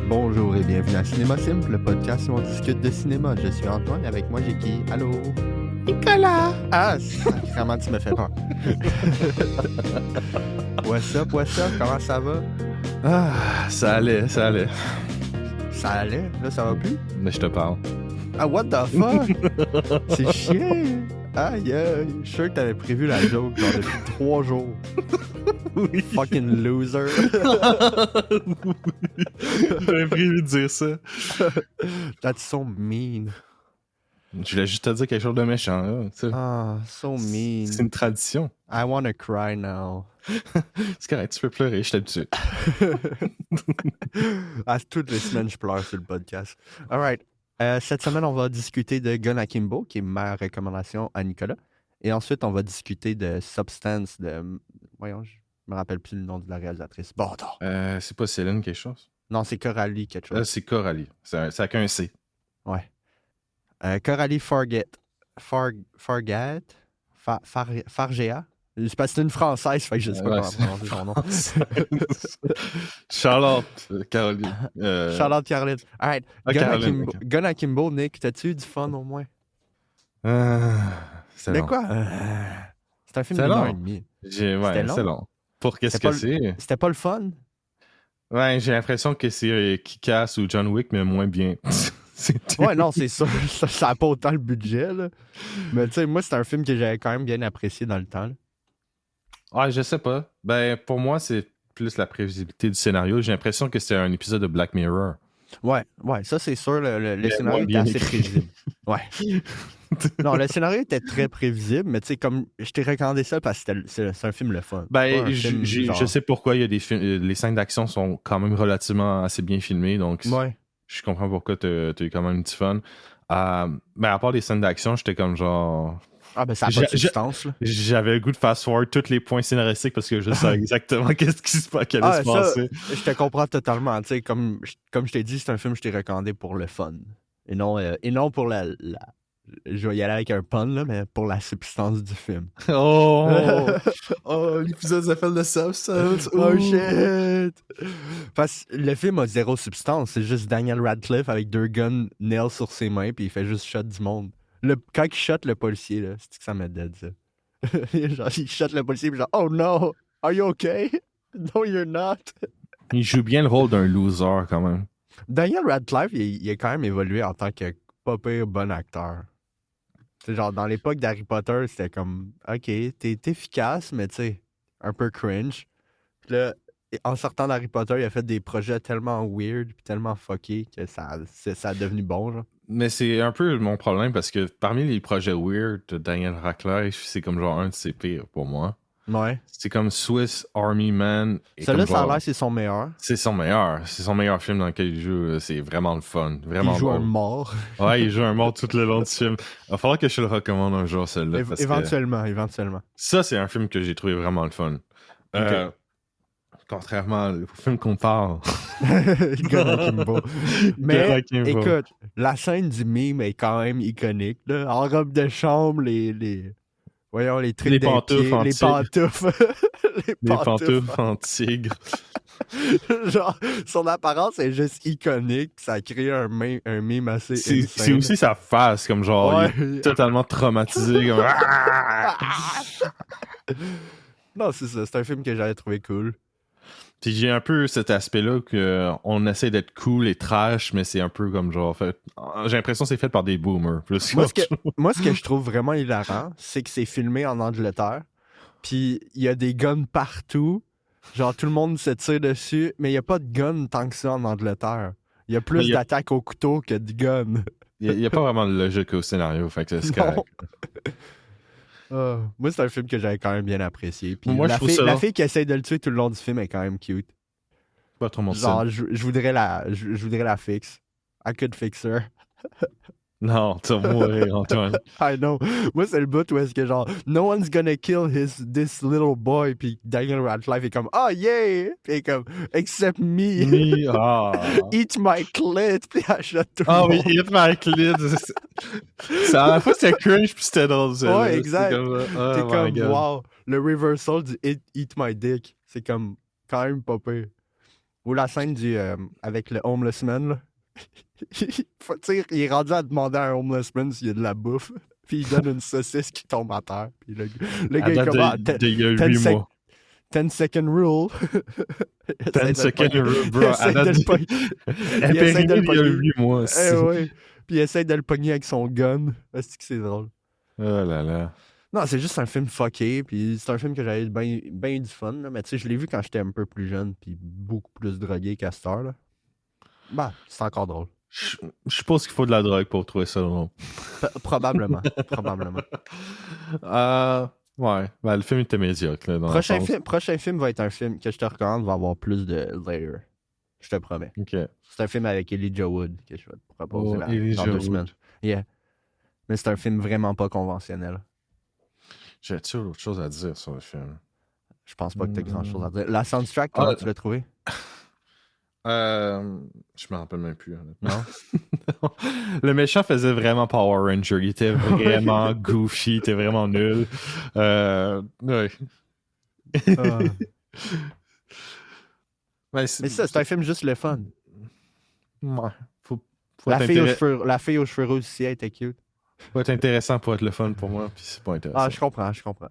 Bonjour et bienvenue à Cinéma Simple, le podcast où on discute de cinéma. Je suis Antoine, avec moi j'ai qui? Allô? Nicolas! Ah, sacrément, tu me fais peur. What's up, comment ça va? Ah, ça allait. Ça allait? Là, ça va plus? Mais je te parle. Ah, what the fuck? C'est chiant! Aïe, je suis sûr que t'avais prévu la joke genre depuis 3 jours. Oui. Fucking loser. J'avais prévu de dire ça. That's so mean. Je voulais juste te dire quelque chose de méchant. Là, tu sais. Ah, so mean. C'est une tradition. I wanna cry now. C'est correct, tu peux pleurer, je suis habitué. À toutes les semaines, je pleure sur le podcast. Alright. Cette semaine, on va discuter de Gun Akimbo, qui est ma recommandation à Nicolas. Et ensuite, on va discuter de Substance de... Voyons, je me rappelle plus le nom de la réalisatrice. Bordeaux. C'est pas Céline quelque chose? Non, c'est Coralie quelque chose. C'est Coralie. C'est avec un C. Ouais. Coralie Fargea. Fargea. C'est parce que c'est une française, fait que je sais pas comment prononcer son nom. Charlotte, Caroline. Charlotte Caroline. Alright. Caroline, Gun Akimbo, Nick, t'as-tu eu du fun au moins? C'est De long. quoi? C'est un film C'est d'une long. heure et demie. C'est long. Pour qu'est-ce C'était que c'est? C'était pas le fun? Ouais, j'ai l'impression que c'est Kick-Ass ou John Wick, mais moins bien. C'est tout. Ouais, non, c'est sûr. Ça n'a pas autant le budget, là. Mais tu sais, moi, c'est un film que j'avais quand même bien apprécié dans le temps, là. Ouais, je sais pas. Ben, pour moi, c'est plus la prévisibilité du scénario. J'ai l'impression que c'est un épisode de Black Mirror. Ouais, ça, c'est sûr. Le Mais scénario moins était bien assez écrit. prévisible. Ouais. Non, le scénario était très prévisible, mais tu sais, comme je t'ai recommandé ça parce que c'est un film le fun. Pas Ben, un film genre- je sais pourquoi il y a des films. Les scènes d'action sont quand même relativement assez bien filmées, donc Ouais. je comprends pourquoi t'as eu quand même du fun. Ben, à part les scènes d'action, j'étais comme genre. Ah, ben, ça n'a pas de substance, là. J'avais le goût de fast-forward tous les points scénaristiques parce que je savais exactement qu'est-ce qui allait se passer. Je te comprends totalement. Tu sais, comme je t'ai dit, c'est un film que je t'ai recommandé pour le fun. Et non pour la... Je vais y aller avec un pun, là, mais pour la substance du film. Oh! Oh, l'épisode s'appelle The Substance. Oh shit! Parce que le film a zéro substance. C'est juste Daniel Radcliffe avec 2 guns nails sur ses mains, puis il fait juste shot du monde. Quand il shot le policier, là, c'est que ça m'a dead, ça. Genre, il shot le policier, puis genre, oh no! Are you okay? No, you're not. Il joue bien le rôle d'un loser quand même. Daniel Radcliffe, il a quand même évolué en tant que pas pire bon acteur. C'est genre, dans l'époque d'Harry Potter, c'était comme, ok, t'es efficace, mais tu sais, un peu cringe. Puis là, en sortant d'Harry Potter, il a fait des projets tellement weird puis tellement fuckés que ça a devenu bon, genre. Mais c'est un peu mon problème parce que parmi les projets weird de Daniel Radcliffe, c'est comme genre un de ses pires pour moi. Ouais. C'est comme Swiss Army Man. Celui-là, ça a l'air, c'est son meilleur. C'est son meilleur. C'est son meilleur film dans lequel il joue. C'est vraiment le fun. Vraiment Il joue drôle. un mort. Ouais, il joue un mort tout le long du film. Il va falloir que je le recommande un jour, celui-là. parce que Éventuellement. ça, c'est un film que j'ai trouvé vraiment le fun. Contrairement au film qu'on parle. Gun Akimbo. Mais, Gun Akimbo. écoute, la scène du mime est quand même iconique, là. En robe de chambre, voyons, les trucs Les des pantoufles pieds, en les tigre. pantoufles. Les pantoufles en tigre. Genre, son apparence est juste iconique. Ça a créé un mime assez C'est insane. aussi sa face, comme genre, Ouais. il est totalement traumatisé. Comme... Non, c'est ça. C'est un film que j'avais trouvé cool. Puis j'ai un peu cet aspect-là qu'on essaie d'être cool et trash, mais c'est un peu comme genre... Fait, j'ai l'impression que c'est fait par des boomers. Plus Moi, ce que je trouve vraiment hilarant, c'est que c'est filmé en Angleterre. Puis il y a des guns partout. Genre, tout le monde se tire dessus. Mais il n'y a pas de gun tant que ça en Angleterre. Il y a plus d'attaques au couteau que de guns. Il n'y a pas vraiment de logique au scénario. Fait que c'est Non. correct. Moi, c'est un film que j'avais quand même bien apprécié. Puis Moi, je trouve ça la long. fille qui essaie de le tuer tout le long du film est quand même cute. Pas trop mon Genre, style. je voudrais la fixe. I could fix her. Non, tu vas mourir, Antoine. I know. Moi, c'est le bout où est-ce que genre, no one's gonna kill this little boy. Puis Daniel Radcliffe est comme, oh yeah! Puis il est comme, except me. Ah, Eat my clit. Puis il achète tout le ah oui, monde. Hit My Clit. À la fois, c'était cringe, puis c'était drôle. ça, Ouais, là. exact. C'est comme, oh T'es my comme, God. wow. Le reversal du eat my dick. C'est comme, quand même pas pire. Ou la scène avec le homeless man, là. Il est rendu à demander à un homeless man s'il y a de la bouffe. Puis il donne une saucisse qui tombe à terre. Puis le gars, il date commence il y a 8 mois. 10 second rule. 10 second rule, bro. Elle essaie de le pogner. Elle périmé il y a 8 mois aussi. Ouais. Puis il essaie de le pogner avec son gun. C'est drôle. Oh là là. Non, c'est juste un film fucké. Puis c'est un film que j'avais bien du fun. Là. Mais tu sais, je l'ai vu quand j'étais un peu plus jeune. Puis beaucoup plus drogué qu'à cette heure. Là. Bah, c'est encore drôle. Je suppose qu'il faut de la drogue pour trouver ça drôle. Probablement. Ouais. Ben, le film était médiocre. Là, prochain film va être un film que je te recommande, va avoir plus de layers. Je te promets. Okay. C'est un film avec Elijah Wood que je vais te proposer dans 2 semaines. Yeah. Mais c'est un film vraiment pas conventionnel. J'ai-tu autre chose à dire sur le film? Je pense pas que t'as grand chose à dire. La soundtrack, comment tu l'as trouvé? Je me rappelle même plus, honnêtement. Non. Le méchant faisait vraiment Power Ranger. Il était vraiment goofy, il était vraiment nul. Ouais. Mais ça, c'est un film juste le fun. Ouais. La fille aux cheveux roses aussi, elle était cute. Faut être intéressant pour être le fun pour moi, puis c'est pas intéressant. Ah, je comprends.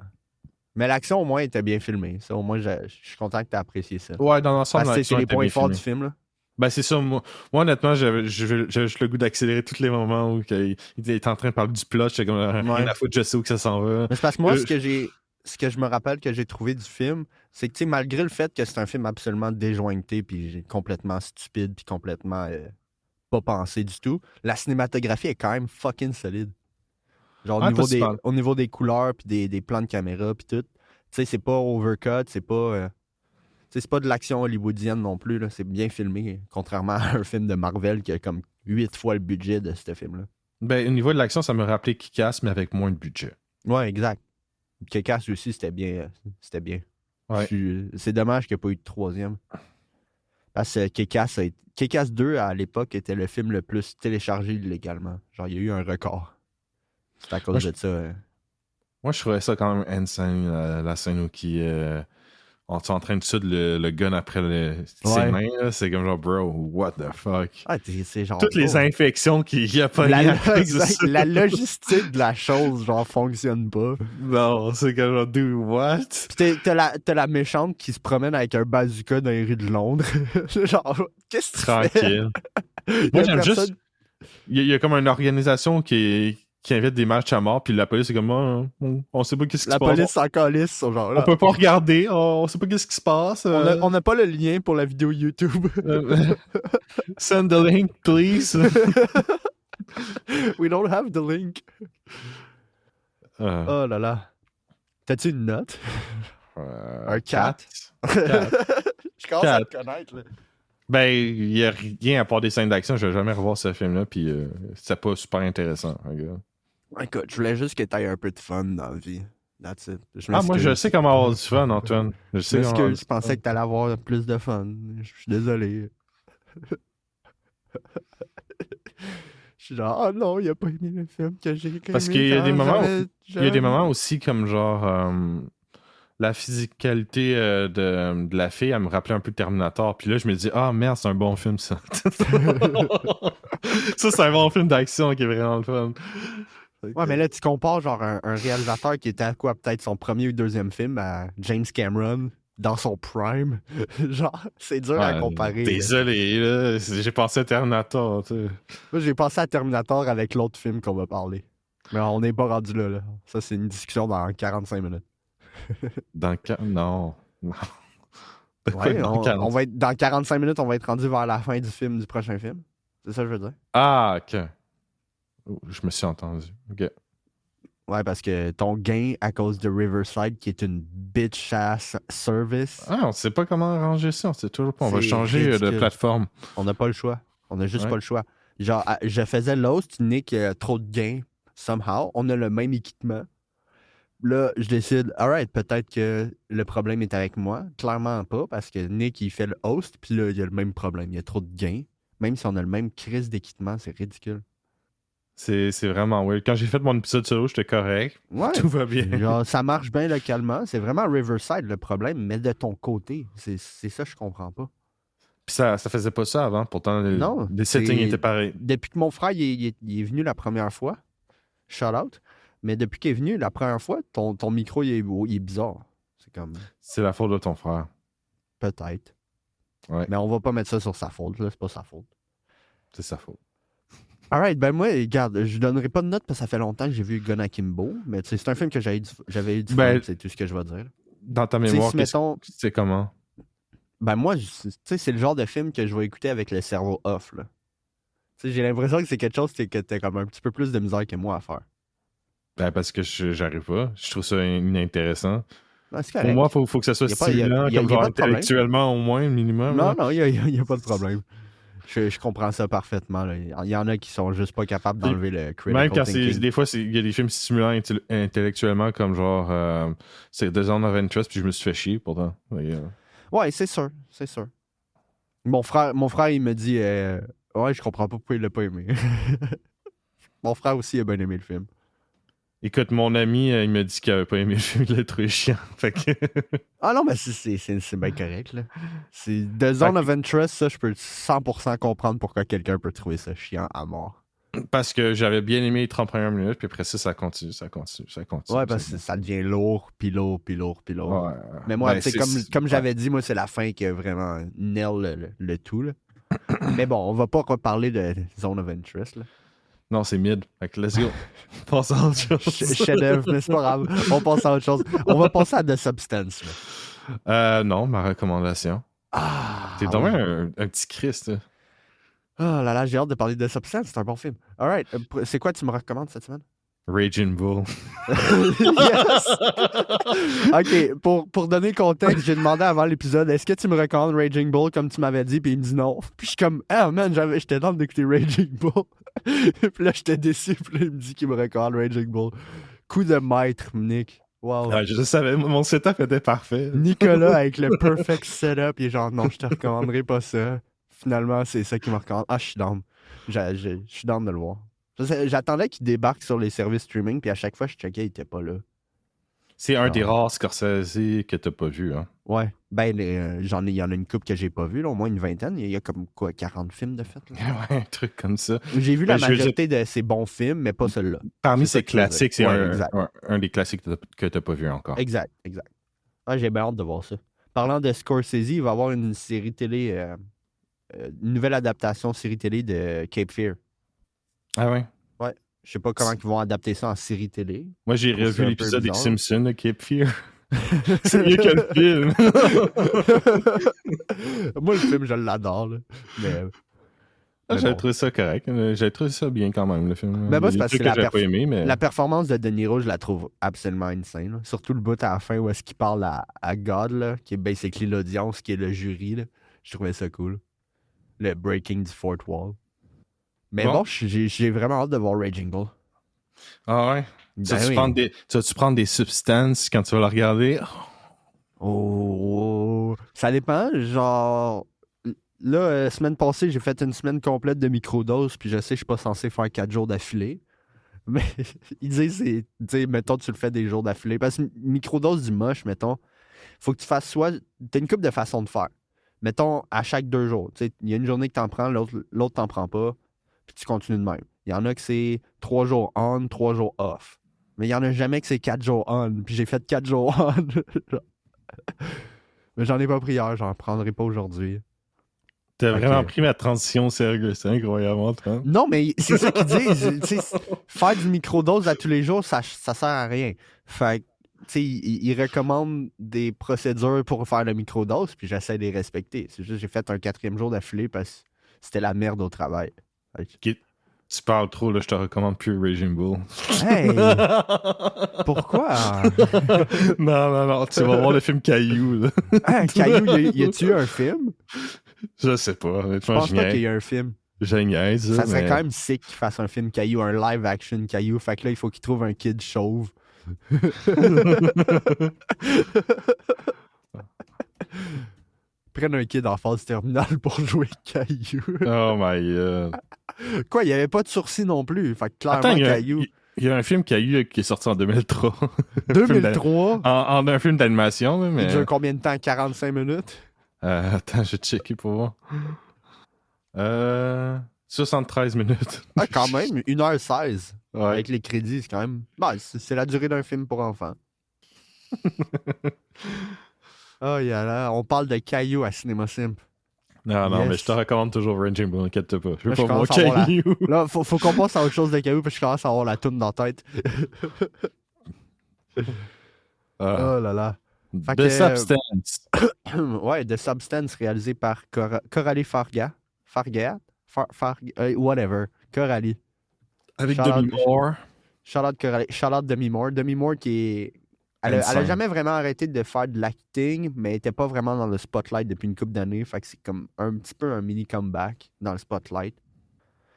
Mais l'action, au moins, était bien filmée. Ça, au moins, je suis content que tu aies apprécié ça. Ouais, dans l'ensemble, parce que c'est les points forts du film, là. Ben, c'est ça. Moi honnêtement, j'avais juste le goût d'accélérer tous les moments où il était en train de parler du plot. J'étais comme, rien à foutre, je sais où que ça s'en va. Mais c'est parce que moi, ce que je me rappelle que j'ai trouvé du film, c'est que, tu sais, malgré le fait que c'est un film absolument déjointé, puis complètement stupide, puis complètement pas pensé du tout, la cinématographie est quand même fucking solide. Genre au niveau des couleurs, puis des plans de caméra, puis tout. Tu sais, c'est pas overcut, c'est pas de l'action hollywoodienne non plus. Là. C'est bien filmé, contrairement à un film de Marvel qui a comme 8 fois le budget de ce film-là. Ben, au niveau de l'action, ça me rappelait Kick-Ass, mais avec moins de budget. Ouais, exact. Kick-Ass aussi, c'était bien. Ouais. C'est dommage qu'il n'y ait pas eu de 3e. Parce que Kick-Ass 2, à l'époque, était le film le plus téléchargé illégalement. Genre, il y a eu un record. C'est à cause de ça. Moi, je trouvais ça quand même insane, la scène où on est en train de suivre le gun après ses mains. Là. C'est comme genre, bro, what the fuck? Ah, c'est genre, toutes les infections qu'il y a pas la logistique de la chose, genre, fonctionne pas. Non, c'est comme genre, do what? Pis t'as la méchante qui se promène avec un bazooka dans les rues de Londres. Genre, qu'est-ce que tu fais? Tranquille. Moi, j'aime juste... Il y a comme une organisation qui invite des matchs à mort, puis la police est comme, on sait pas qu'est-ce qui se passe. La police s'en calisse, genre là. On peut pas regarder, on sait pas qu'est-ce qui se passe. On n'a pas le lien pour la vidéo YouTube. Send the link, please. We don't have the link. Oh là là. T'as-tu une note? Un 4? Je commence à te connaître, là. Ben, il n'y a rien à part des scènes d'action. Je vais jamais revoir ce film-là, puis c'était pas super intéressant. Regarde. Écoute, je voulais juste que tu aies un peu de fun dans la vie. That's it. Moi, je sais comment avoir du fun, Antoine. Je pensais que tu allais avoir plus de fun. Je suis désolé. Je suis genre, oh non, il a pas aimé le film que j'ai aimé. Parce qu'il y a des moments aussi comme genre... la physicalité de la fille, elle me rappelait un peu Terminator. Puis là, je me dis, merde, c'est un bon film, ça. Ça, c'est un bon film d'action qui est vraiment le fun. Ouais, mais là, tu compares genre un réalisateur qui était à quoi, peut-être son premier ou deuxième film à James Cameron dans son prime. Genre, c'est dur à comparer. Désolé, là. J'ai pensé à Terminator, tu sais. Moi, j'ai pensé à Terminator avec l'autre film qu'on va parler. Mais on n'est pas rendu là. Ça, c'est une discussion dans 45 minutes. Non. Ouais, on va être dans 45 minutes, on va être rendu vers la fin du prochain film. C'est ça que je veux dire. Ah, ok. Je me suis entendu. Ok. Ouais, parce que ton gain à cause de Riverside, qui est une bitch-ass service. On sait pas comment arranger ça. On sait toujours pas. On va changer de plateforme. On n'a pas le choix. On n'a juste pas le choix. Genre, je faisais Lost, Nick trop de gains, somehow. On a le même équipement. Là, je décide, alright, peut-être que le problème est avec moi. Clairement pas, parce que Nick, il fait le host, puis là, il y a le même problème. Il y a trop de gains. Même si on a le même crise d'équipement, c'est ridicule. C'est vraiment weird. Quand j'ai fait mon épisode solo, j'étais correct. Ouais. Tout va bien. Genre, ça marche bien localement. C'est vraiment Riverside le problème, mais de ton côté. C'est ça, je comprends pas. Puis ça faisait pas ça avant. Pourtant, Non, les settings étaient pareils. Depuis que mon frère il est venu la première fois, shout out, mais depuis qu'il est venu la première fois, ton micro il est bizarre. C'est comme... C'est la faute de ton frère. Peut-être. Ouais. Mais on va pas mettre ça sur sa faute, là. C'est pas sa faute. C'est sa faute. Alright, ben moi, regarde, je donnerai pas de note parce que ça fait longtemps que j'ai vu Gun Akimbo, mais c'est un film que j'avais eu du fun, c'est tout ce que je vais dire. Dans ta mémoire, c'est comment? Ben moi, tu sais, c'est le genre de film que je vais écouter avec le cerveau off, là. Tu sais, j'ai l'impression que c'est quelque chose que t'as comme un petit peu plus de misère que moi à faire. Ben parce que j'arrive pas. Je trouve ça inintéressant. Ben, pour moi, il faut que ça soit stimulant, comme genre intellectuellement au moins, minimum. Non, il n'y a pas de problème. Je comprends ça parfaitement. Là. Il y en a qui sont juste pas capables d'enlever le critical même quand thinking. Des fois, il y a des films stimulants intellectuellement, comme genre c'est The Zone of Interest, puis je me suis fait chier pourtant. Ouais, c'est sûr. Mon frère, il me dit ouais, je comprends pas pourquoi il l'a pas aimé. Mon frère aussi a bien aimé le film. Écoute, mon ami, il m'a dit qu'il avait pas aimé le film, il l'a trouvé chiant. Fait que... Ah non, mais c'est bien correct, là. C'est The Zone of Interest, ça, je peux 100% comprendre pourquoi quelqu'un peut trouver ça chiant à mort. Parce que j'avais bien aimé les 30 premières minutes, puis après ça continue. Ouais, parce que ça devient lourd. Ouais. Mais moi, comme j'avais dit, moi, c'est la fin qui a vraiment nail le tout, là. Mais bon, on va pas reparler de Zone of Interest, là. Non, c'est mid. Fait que let's go. Passe à autre chose. Chef-d'œuvre, mais c'est pas grave. On passe à autre chose. On va passer à The Substance. Non, ma recommandation. T'es vraiment un petit Christ. Oh là là, j'ai hâte de parler de The Substance. C'est un bon film. Alright. C'est quoi tu me recommandes cette semaine? Raging Bull. Yes! OK, pour donner le contexte, j'ai demandé avant l'épisode, est-ce que tu me recommandes Raging Bull comme tu m'avais dit? Puis il me dit non. Puis je suis comme, ah man, j'étais dans d'écouter Raging Bull. Puis là, j'étais déçu. Puis là, il me dit qu'il me recommande Raging Bull. Coup de maître, Nick. Wow. Ouais, je savais, mon setup était parfait. Nicolas avec le perfect setup. Il est genre, non, je te recommanderai pas ça. Finalement, c'est ça qui me recommande. Ah, je suis down. Je suis down de le voir. J'attendais qu'il débarque sur les services streaming, puis à chaque fois, je checkais, il était pas là. C'est un des rares Scorsese que t'as pas vu, hein? Ouais. Ben, il y en a une couple que j'ai pas vu, là, au moins une vingtaine. Il y a comme quoi, 40 films de fait. Là. Ouais, un truc comme ça. J'ai vu la majorité de ces bons films, mais pas celui-là. Parmi ces classiques, c'est un des classiques que t'as pas vu encore. Exact. Ah, j'ai bien hâte de voir ça. Parlant de Scorsese, il va y avoir une série télé, une nouvelle adaptation série télé de Cape Fear. Ah ouais? Ouais. Je sais pas comment ils vont adapter ça en série télé. Moi, j'ai revu l'épisode des Simpsons de Cape Fear. C'est mieux que le film. Moi, le film, je l'adore. Là. Mais j'avais trouvé ça correct. J'avais trouvé ça bien quand même, le film. Mais moi, c'est parce que pas aimé, mais... la performance de De Niro, je la trouve absolument insane. Là. Surtout le bout à la fin où est-ce qu'il parle à God, là, qui est basically l'audience, qui est le jury. Là. Je trouvais ça cool. Le breaking du fourth wall. Mais bon, j'ai vraiment hâte de voir Raging Bull. Ah ouais? Tu vas-tu prendre des substances quand tu vas la regarder? Oh, ça dépend. Genre, là, semaine passée, j'ai fait une semaine complète de microdose, puis je sais que je suis pas censé faire 4 jours d'affilée. Mais ils disent, mettons, tu le fais des jours d'affilée. Parce que microdose du moche, mettons, faut que tu fasses soit. T'as une couple de façons de faire. Mettons, à chaque 2 jours. Il y a une journée que t'en prends, l'autre t'en prends pas. Puis tu continues de même. Il y en a que c'est 3 jours on, 3 jours off. Mais il y en a jamais que c'est 4 jours on. Puis j'ai fait 4 jours on. Mais j'en ai pas pris hier, j'en prendrai pas aujourd'hui. T'as vraiment pris ma transition sérieux, c'est incroyable, Antoine. Non, mais c'est ça qu'ils disent. Faire du microdose à tous les jours, ça sert à rien. Fait que, tu sais, ils recommandent des procédures pour faire le microdose, puis j'essaie de les respecter. C'est juste j'ai fait un 4e jour d'affilée parce que c'était la merde au travail. Okay. Tu parles trop, là, je te recommande plus Raging Bull. Hey! Pourquoi? Non, tu vas voir le film Caillou. Hein, Caillou, y a-tu eu un film? Je sais pas. Je pense pas qu'il y ait un film. Génial. Ça serait quand même sick qu'il fasse un film Caillou, un live-action Caillou. Fait que là, il faut qu'il trouve un kid chauve. Prennent un kid en phase terminale pour jouer Caillou. Oh my god. Quoi, il n'y avait pas de sourcils non plus. Fait que clairement, Caillou. Il y a un film Caillou qui est sorti en 2003. 2003? En un film d'animation, mais. Il dure combien de temps? 45 minutes? Attends, je vais checker pour voir. 73 minutes. Ah, quand même, 1h16. Ouais. Avec les crédits, c'est quand même... Ben, c'est la durée d'un film pour enfants. Oh, là, on parle de cailloux à Cinéma Simp. Non, mais je te recommande toujours Raging Bull, inquiète pas. Je veux Là, pas mon commence à avoir caillou. Là, faut qu'on passe à autre chose de cailloux parce que je commence à avoir la toune dans la tête. Oh là là. Fait The que, Substance. ouais, The Substance réalisé par Coralie Farga. Whatever. Coralie. Avec Shout Demi out- Moore. Shout-out Coralie. Shout-out Demi Moore. Demi Moore qui est... Elle a Insane. jamais vraiment arrêté de faire de l'acting, mais elle était pas vraiment dans le spotlight depuis une couple d'années. Fait que c'est comme un petit peu un mini comeback dans le spotlight.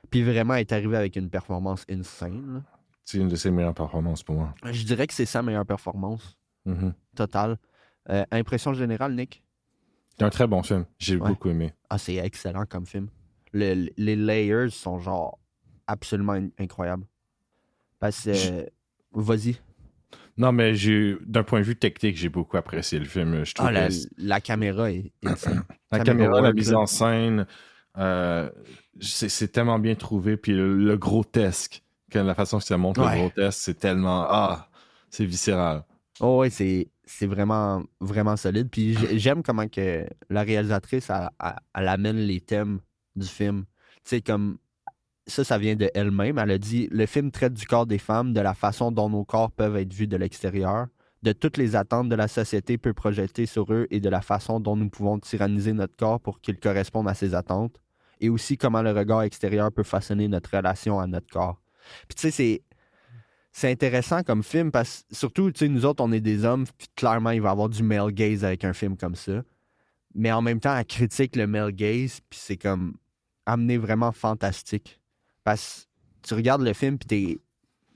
Puis vraiment, elle est arrivée avec une performance insane. Là. C'est une de ses meilleures performances pour moi. Je dirais que c'est sa meilleure performance totale. Impression générale, Nick? C'est un très bon film. J'ai Ouais. beaucoup aimé. Ah, c'est excellent comme film. Les layers sont genre absolument incroyables. Parce que... Vas-y. Non, mais d'un point de vue technique, j'ai beaucoup apprécié le film. Je trouve La caméra est insane. la caméra, la work, mise là. en scène, c'est tellement bien trouvé. Puis le grotesque, la façon que ça montre Ouais. le grotesque, c'est tellement... c'est viscéral. Oh ouais, c'est vraiment, vraiment solide. Puis j'aime comment que la réalisatrice, elle amène les thèmes du film. Tu sais, comme ça vient de elle-même. Elle a dit, le film traite du corps des femmes, de la façon dont nos corps peuvent être vus de l'extérieur, de toutes les attentes de la société peut projeter sur eux et de la façon dont nous pouvons tyranniser notre corps pour qu'il corresponde à ces attentes. Et aussi comment le regard extérieur peut façonner notre relation à notre corps. Puis tu sais, c'est intéressant comme film parce que surtout, tu sais, nous autres, on est des hommes, puis clairement, il va y avoir du male gaze avec un film comme ça. Mais en même temps, elle critique le male gaze, puis c'est comme amené vraiment fantastique. Parce que tu regardes le film, puis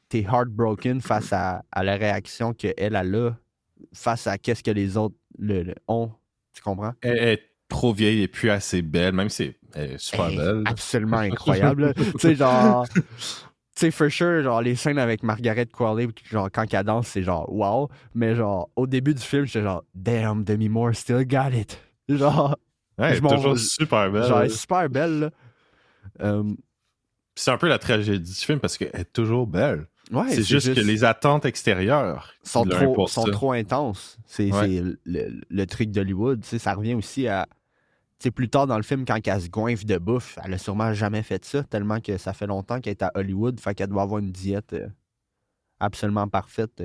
t'es heartbroken face à la réaction qu'elle a face à qu'est-ce que les autres ont. Tu comprends? Elle est trop vieille et plus assez belle, même si elle est super belle. Absolument incroyable. Tu sais, genre... Tu sais, for sure, genre, les scènes avec Margaret Qualley, genre, quand elle danse, c'est genre, wow. Mais genre, au début du film, j'étais genre, damn, Demi Moore still got it. Genre, Elle est toujours super belle. genre, elle est super belle, là. C'est un peu la tragédie du film parce qu'elle est toujours belle. Ouais, c'est juste que les attentes extérieures sont trop intenses. C'est le truc d'Hollywood. Tu sais, ça revient aussi à... Tu sais, plus tard dans le film, quand elle se goinfre de bouffe, elle a sûrement jamais fait ça, tellement que ça fait longtemps qu'elle est à Hollywood, fait qu'elle doit avoir une diète absolument parfaite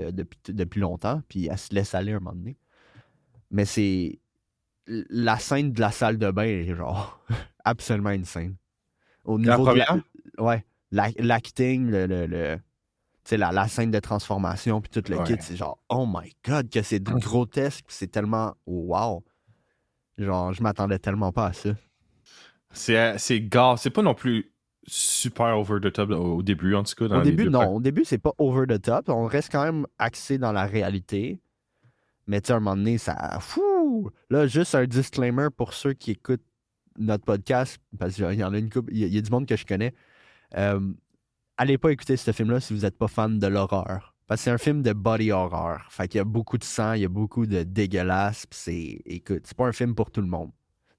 depuis longtemps, puis elle se laisse aller un moment donné. Mais c'est... La scène de la salle de bain est genre absolument insane. Au niveau la première? Ouais. L'acting, tu sais, la scène de transformation, puis tout le kit, c'est genre, oh my god, que c'est grotesque, c'est tellement wow. Genre, je m'attendais tellement pas à ça. C'est gars, c'est pas non plus super over the top au début, en tout cas. Au début, non. Au début, c'est pas over the top. On reste quand même axé dans la réalité. Mais tu sais, à un moment donné, ça... Fou! Là, juste un disclaimer pour ceux qui écoutent notre podcast, parce qu'il y en a une couple, il y a du monde que je connais. Allez pas écouter ce film-là si vous n'êtes pas fan de l'horreur. Parce que c'est un film de body horror. Fait qu'il y a beaucoup de sang, il y a beaucoup de dégueulasse. Écoute, c'est pas un film pour tout le monde.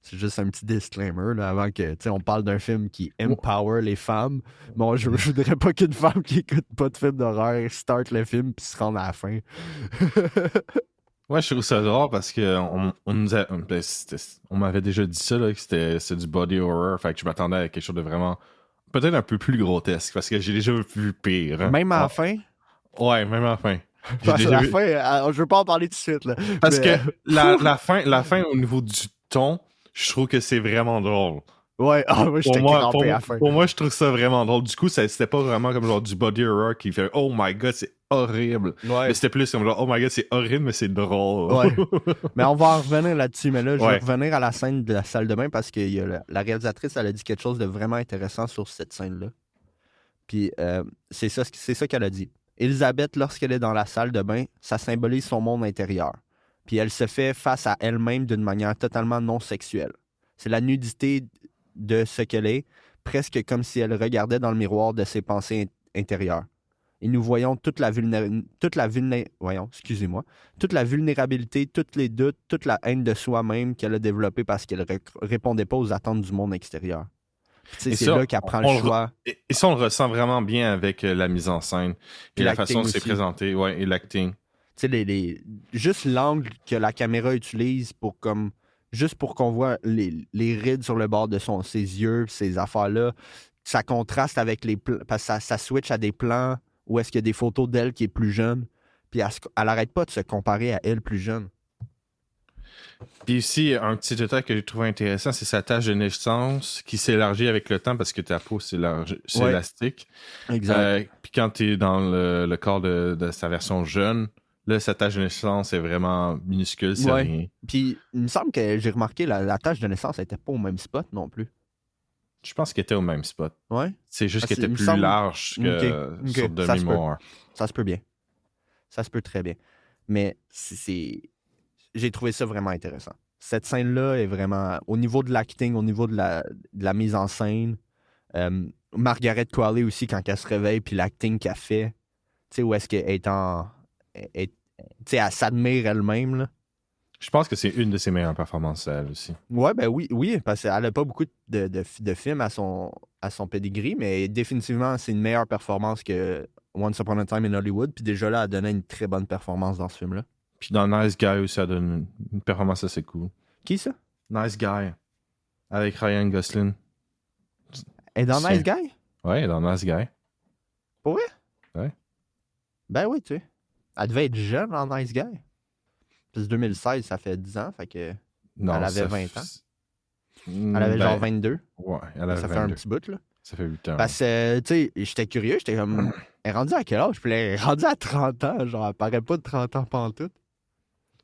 C'est juste un petit disclaimer là, avant que, tu sais, on parle d'un film qui empower les femmes. Bon, je voudrais pas qu'une femme qui écoute pas de film d'horreur start le film puis se rende à la fin. Ouais, je trouve ça drôle parce que on m'avait déjà dit ça, là, que c'est du body horror. Fait que je m'attendais à quelque chose de vraiment peut-être un peu plus grotesque parce que j'ai déjà vu pire. Hein. Même à la fin? Ouais, même à la fin. Parce que la fin, je veux pas en parler tout de suite. Là. Parce que la fin au niveau du ton, je trouve que c'est vraiment drôle. Ouais, moi j'étais crampé à la fin. Pour moi, je trouve ça vraiment drôle. Du coup, c'était pas vraiment comme genre du body horror qui fait oh my god, c'est horrible. Ouais. Mais c'était plus comme genre oh my god, c'est horrible, mais c'est drôle. Ouais. Mais on va en revenir là-dessus. Mais là, je vais revenir à la scène de la salle de bain parce que la réalisatrice, elle a dit quelque chose de vraiment intéressant sur cette scène-là. Puis c'est ça qu'elle a dit. Elisabeth, lorsqu'elle est dans la salle de bain, ça symbolise son monde intérieur. Puis elle se fait face à elle-même d'une manière totalement non sexuelle. C'est la nudité de ce qu'elle est, presque comme si elle regardait dans le miroir de ses pensées intérieures. et nous voyons toute la vulnérabilité, tous les doutes, toute la haine de soi-même qu'elle a développée parce qu'elle répondait pas aux attentes du monde extérieur. C'est ça, là qu'elle prend le choix. Et ça, on le ressent vraiment bien avec la mise en scène et la façon dont c'est présenté, ouais, et l'acting. Tu sais, juste l'angle que la caméra utilise juste pour qu'on voit les rides sur le bord de ses yeux, ces affaires-là, ça contraste avec parce que ça switch à des plans où est-ce qu'il y a des photos d'elle qui est plus jeune, puis elle n'arrête pas de se comparer à elle plus jeune. Puis aussi, un petit détail que j'ai trouvé intéressant, c'est sa tache de naissance qui s'élargit avec le temps parce que ta peau, c'est élastique. Exact. Puis quand tu es dans le corps de sa version jeune, là, sa tache de naissance est vraiment minuscule, c'est rien. Puis il me semble que j'ai remarqué la tache de naissance n'était pas au même spot non plus. Je pense qu'elle était au même spot. Ouais. C'est juste qu'elle était plus large que sur demi-moire. Ça se peut bien. Ça se peut très bien. Mais j'ai trouvé ça vraiment intéressant. Cette scène-là est vraiment... Au niveau de l'acting, au niveau de la mise en scène, Margaret Qualley aussi, quand elle se réveille, puis l'acting qu'elle fait, tu sais, où est-ce qu'elle est en... Tu sais, elle s'admire elle-même, là. Je pense que c'est une de ses meilleures performances, elle aussi. Ouais, ben oui, parce qu'elle n'a pas beaucoup de films à son pedigree, mais définitivement, c'est une meilleure performance que Once Upon a Time in Hollywood. Puis déjà là, elle donnait une très bonne performance dans ce film-là. Puis dans Nice Guy aussi, elle donne une performance assez cool. Qui ça? Nice Guy. Avec Ryan Gosling. Elle est dans Nice Guy? Ouais, elle est dans Nice Guy. Pour vrai? Ouais. Ben oui, tu sais. Elle devait être jeune en Nice Guy. Puis 2016, ça fait 10 ans, fait que non, elle avait 20 ans. Elle avait genre 22. Ouais, elle avait ça 22. fait un petit bout, là. Ça fait 8 ans. Parce que, tu sais, j'étais curieux, j'étais comme... Elle est rendue à quel âge? Puis elle est rendue à 30 ans, genre, elle paraît pas de 30 ans pantoute.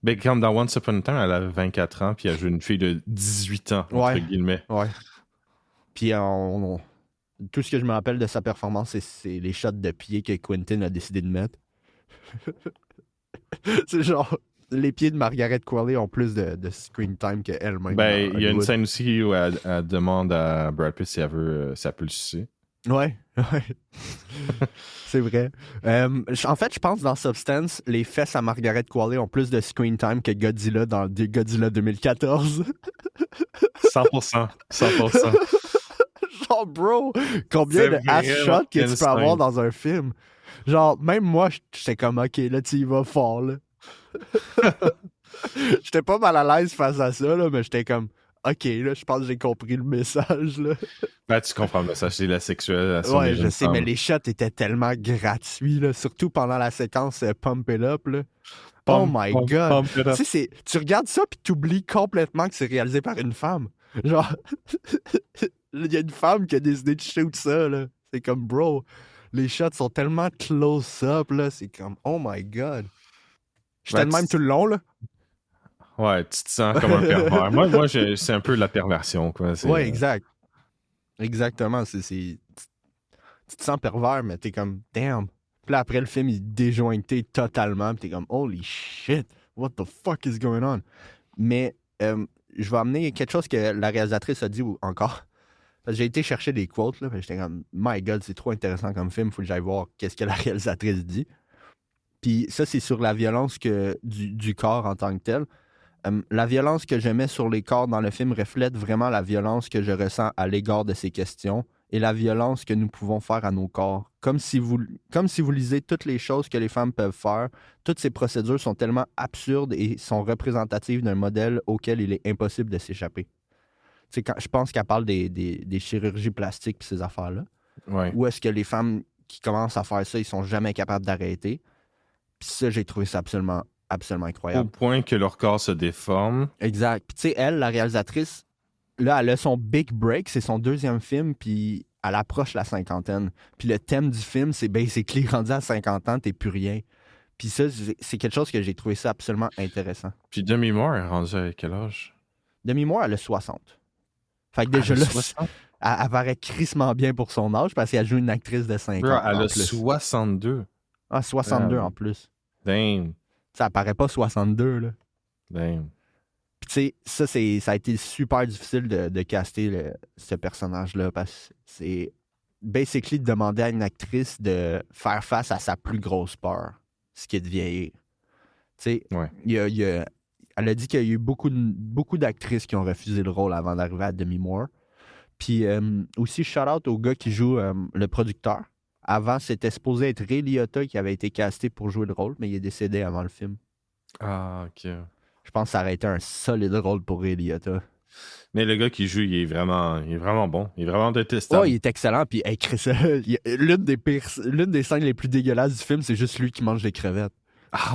Ben, comme dans Once Upon a Time, elle avait 24 ans, puis elle joue une fille de 18 ans, entre guillemets. Ouais. Puis tout ce que je me rappelle de sa performance, c'est les shots de pied que Quentin a décidé de mettre. C'est genre... Les pieds de Margaret Qualley ont plus de screen time qu'elle-même. Ben, il y a une scène aussi où elle demande à Brad Pitt si elle peut le sucer. Ouais. C'est vrai. En fait, je pense dans Substance, les fesses à Margaret Qualley ont plus de screen time que Godzilla dans Godzilla 2014. 100%. Genre, bro, combien de ass shots que tu peux avoir dans un film? Genre, même moi, j'étais comme, OK, là, tu y vas fort, là. J'étais pas mal à l'aise face à ça, là, mais j'étais comme, OK, là, je pense que j'ai compris le message, là. Ben, tu comprends le message, c'est la sexualisation. Ouais, je sais, mais les shots étaient tellement gratuits, là, surtout pendant la séquence Pump It Up, là. Oh my God! Tu sais, tu regardes ça puis t'oublies complètement que c'est réalisé par une femme. Genre, il y a une femme qui a décidé de shoot ça, là. C'est comme, bro, les shots sont tellement close-up, là. C'est comme, oh my God! J'étais de même tout le long, là. Ouais, tu te sens comme un pervers. moi c'est un peu la perversion, quoi. Ouais, exact. Exactement. Tu te sens pervers, mais t'es comme, damn. Puis là, après, le film, il est déjointé totalement. Puis t'es comme, holy shit, what the fuck is going on? Mais je vais amener quelque chose que la réalisatrice a dit encore. Parce que j'ai été chercher des quotes, là. J'étais comme, my God, c'est trop intéressant comme film. Faut que j'aille voir qu'est-ce que la réalisatrice dit. Puis ça, c'est sur la violence du corps en tant que tel. La violence que je mets sur les corps dans le film reflète vraiment la violence que je ressens à l'égard de ces questions et la violence que nous pouvons faire à nos corps. Comme si vous lisez toutes les choses que les femmes peuvent faire, toutes ces procédures sont tellement absurdes et sont représentatives d'un modèle auquel il est impossible de s'échapper. Je pense qu'elle parle des chirurgies plastiques et ces affaires-là. Ouais. Où est-ce que les femmes qui commencent à faire ça, ils sont jamais capables d'arrêter. Puis ça, j'ai trouvé ça absolument incroyable. Au point que leur corps se déforme. Exact. Puis tu sais, elle, la réalisatrice, là, elle a son big break, c'est son deuxième film, puis elle approche la cinquantaine. Puis le thème du film, c'est basically rendu à 50 ans, t'es plus rien. Puis ça, c'est quelque chose que j'ai trouvé ça absolument intéressant. Puis Demi Moore est rendue à quel âge? Demi Moore, elle a 60. Fait que déjà là, elle paraît crissement bien pour son âge parce qu'elle joue une actrice de 50 ans. Elle a 62. Ah, 62 en plus. Damn. Ça paraît pas 62, là. Damn. Puis tu sais, ça a été super difficile de caster ce personnage-là parce que basically demander à une actrice de faire face à sa plus grosse peur, ce qui est de vieillir. Tu sais, Ouais. elle a dit qu'il y a eu beaucoup d'actrices qui ont refusé le rôle avant d'arriver à Demi Moore. Puis aussi, shout-out au gars qui joue le producteur. Avant, c'était supposé être Ray Liotta qui avait été casté pour jouer le rôle, mais il est décédé avant le film. Ah, ok. Je pense que ça aurait été un solide rôle pour Ray Liotta. Mais le gars qui joue, il est vraiment bon. Il est vraiment détestable. Oh, il est excellent. Puis, hey, Chris, l'une des scènes les plus dégueulasses du film, c'est juste lui qui mange des crevettes.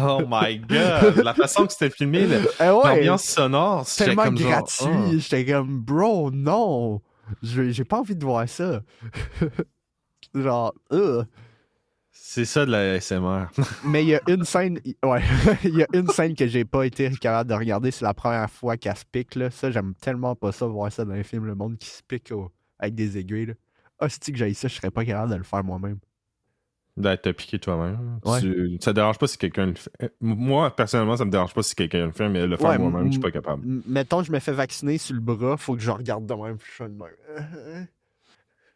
Oh my god! La façon que c'était filmé, l'ambiance sonore, c'était tellement comme gratuit. genre, J'étais comme, bro, non! J'ai pas envie de voir ça. Genre, C'est ça de la SMR. Mais il y a une scène, ouais, il y a une scène que j'ai pas été capable de regarder. C'est la première fois qu'elle se pique, là. Ça, j'aime tellement pas ça, voir ça dans les films, le monde qui se pique avec des aiguilles, là. Hostie que j'aille ça, je serais pas capable de le faire moi-même. D'être piqué toi-même. Ouais. Ça te dérange pas si quelqu'un le fait. Moi, personnellement, ça me dérange pas si quelqu'un le fait, mais le faire moi-même, je suis pas capable. Mettons, je me fais vacciner sur le bras, faut que je regarde de même, puis je suis de même.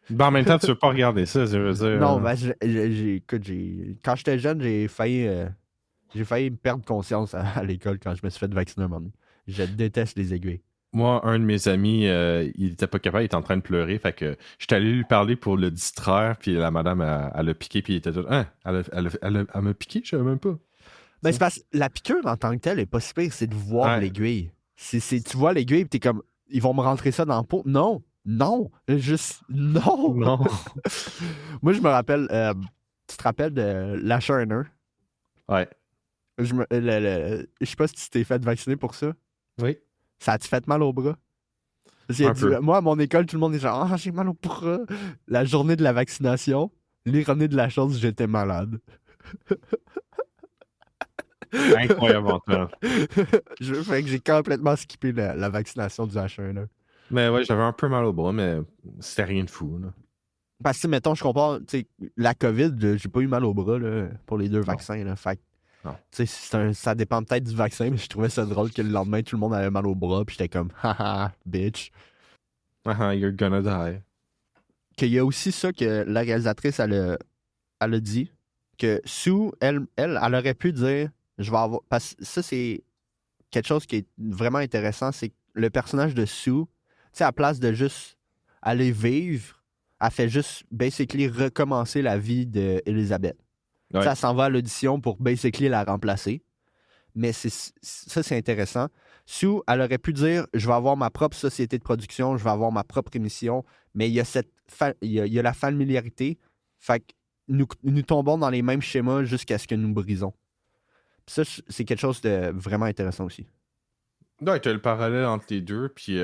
Ben, en même temps, tu veux pas regarder ça, je veux dire. Non, ben, écoute, quand j'étais jeune, j'ai failli me perdre conscience à l'école quand je me suis fait vacciner un moment donné. Je déteste les aiguilles. Moi, un de mes amis, il était pas capable, il était en train de pleurer, fait que j'étais allé lui parler pour le distraire, puis la madame, elle a piqué, puis il était tout, hein, elle m'a piqué, je savais même pas. Ben, c'est parce que la piqûre en tant que telle est pas si pire, c'est de voir Ouais. l'aiguille. Tu vois l'aiguille, puis t'es comme, ils vont me rentrer ça dans la peau. Non, juste, non. Non. Moi, je me rappelle, tu te rappelles de Lasher Henner? Ouais. Je sais pas si tu t'es fait vacciner pour ça. Oui. Ça a-tu fait mal au bras? Parce qu'il a Un dit, peu. moi, à mon école, tout le monde est genre, ah, j'ai mal au bras. La journée de la vaccination, l'ironie de la chose, j'étais malade. Incroyable, Antoine. Fait que j'ai complètement skippé la vaccination du H1N1. Mais ouais, j'avais un peu mal au bras, mais c'était rien de fou, là. Parce que, mettons, je compare, tu sais, la COVID, j'ai pas eu mal au bras là, pour les deux vaccins. Là. Fait que, Non. tu sais, ça dépend peut-être du vaccin, mais je trouvais ça drôle que le lendemain, tout le monde avait mal au bras, puis j'étais comme, haha, bitch. You're gonna die. Qu'il y a aussi ça que la réalisatrice, elle a dit, que Sue, elle aurait pu dire, je vais avoir. Parce que ça, c'est quelque chose qui est vraiment intéressant, c'est que le personnage de Sue, tu sais, à place de juste aller vivre, elle fait juste, basically, recommencer la vie d'Elizabeth. Ouais. Ça s'en va à l'audition pour, basically, la remplacer. Mais ça, c'est intéressant. Sue, elle aurait pu dire, je vais avoir ma propre société de production, je vais avoir ma propre émission, mais il y a, il y a la familiarité. Fait que nous tombons dans les mêmes schémas jusqu'à ce que nous brisons. Puis ça, c'est quelque chose de vraiment intéressant aussi. Ouais, tu as le parallèle entre les deux, puis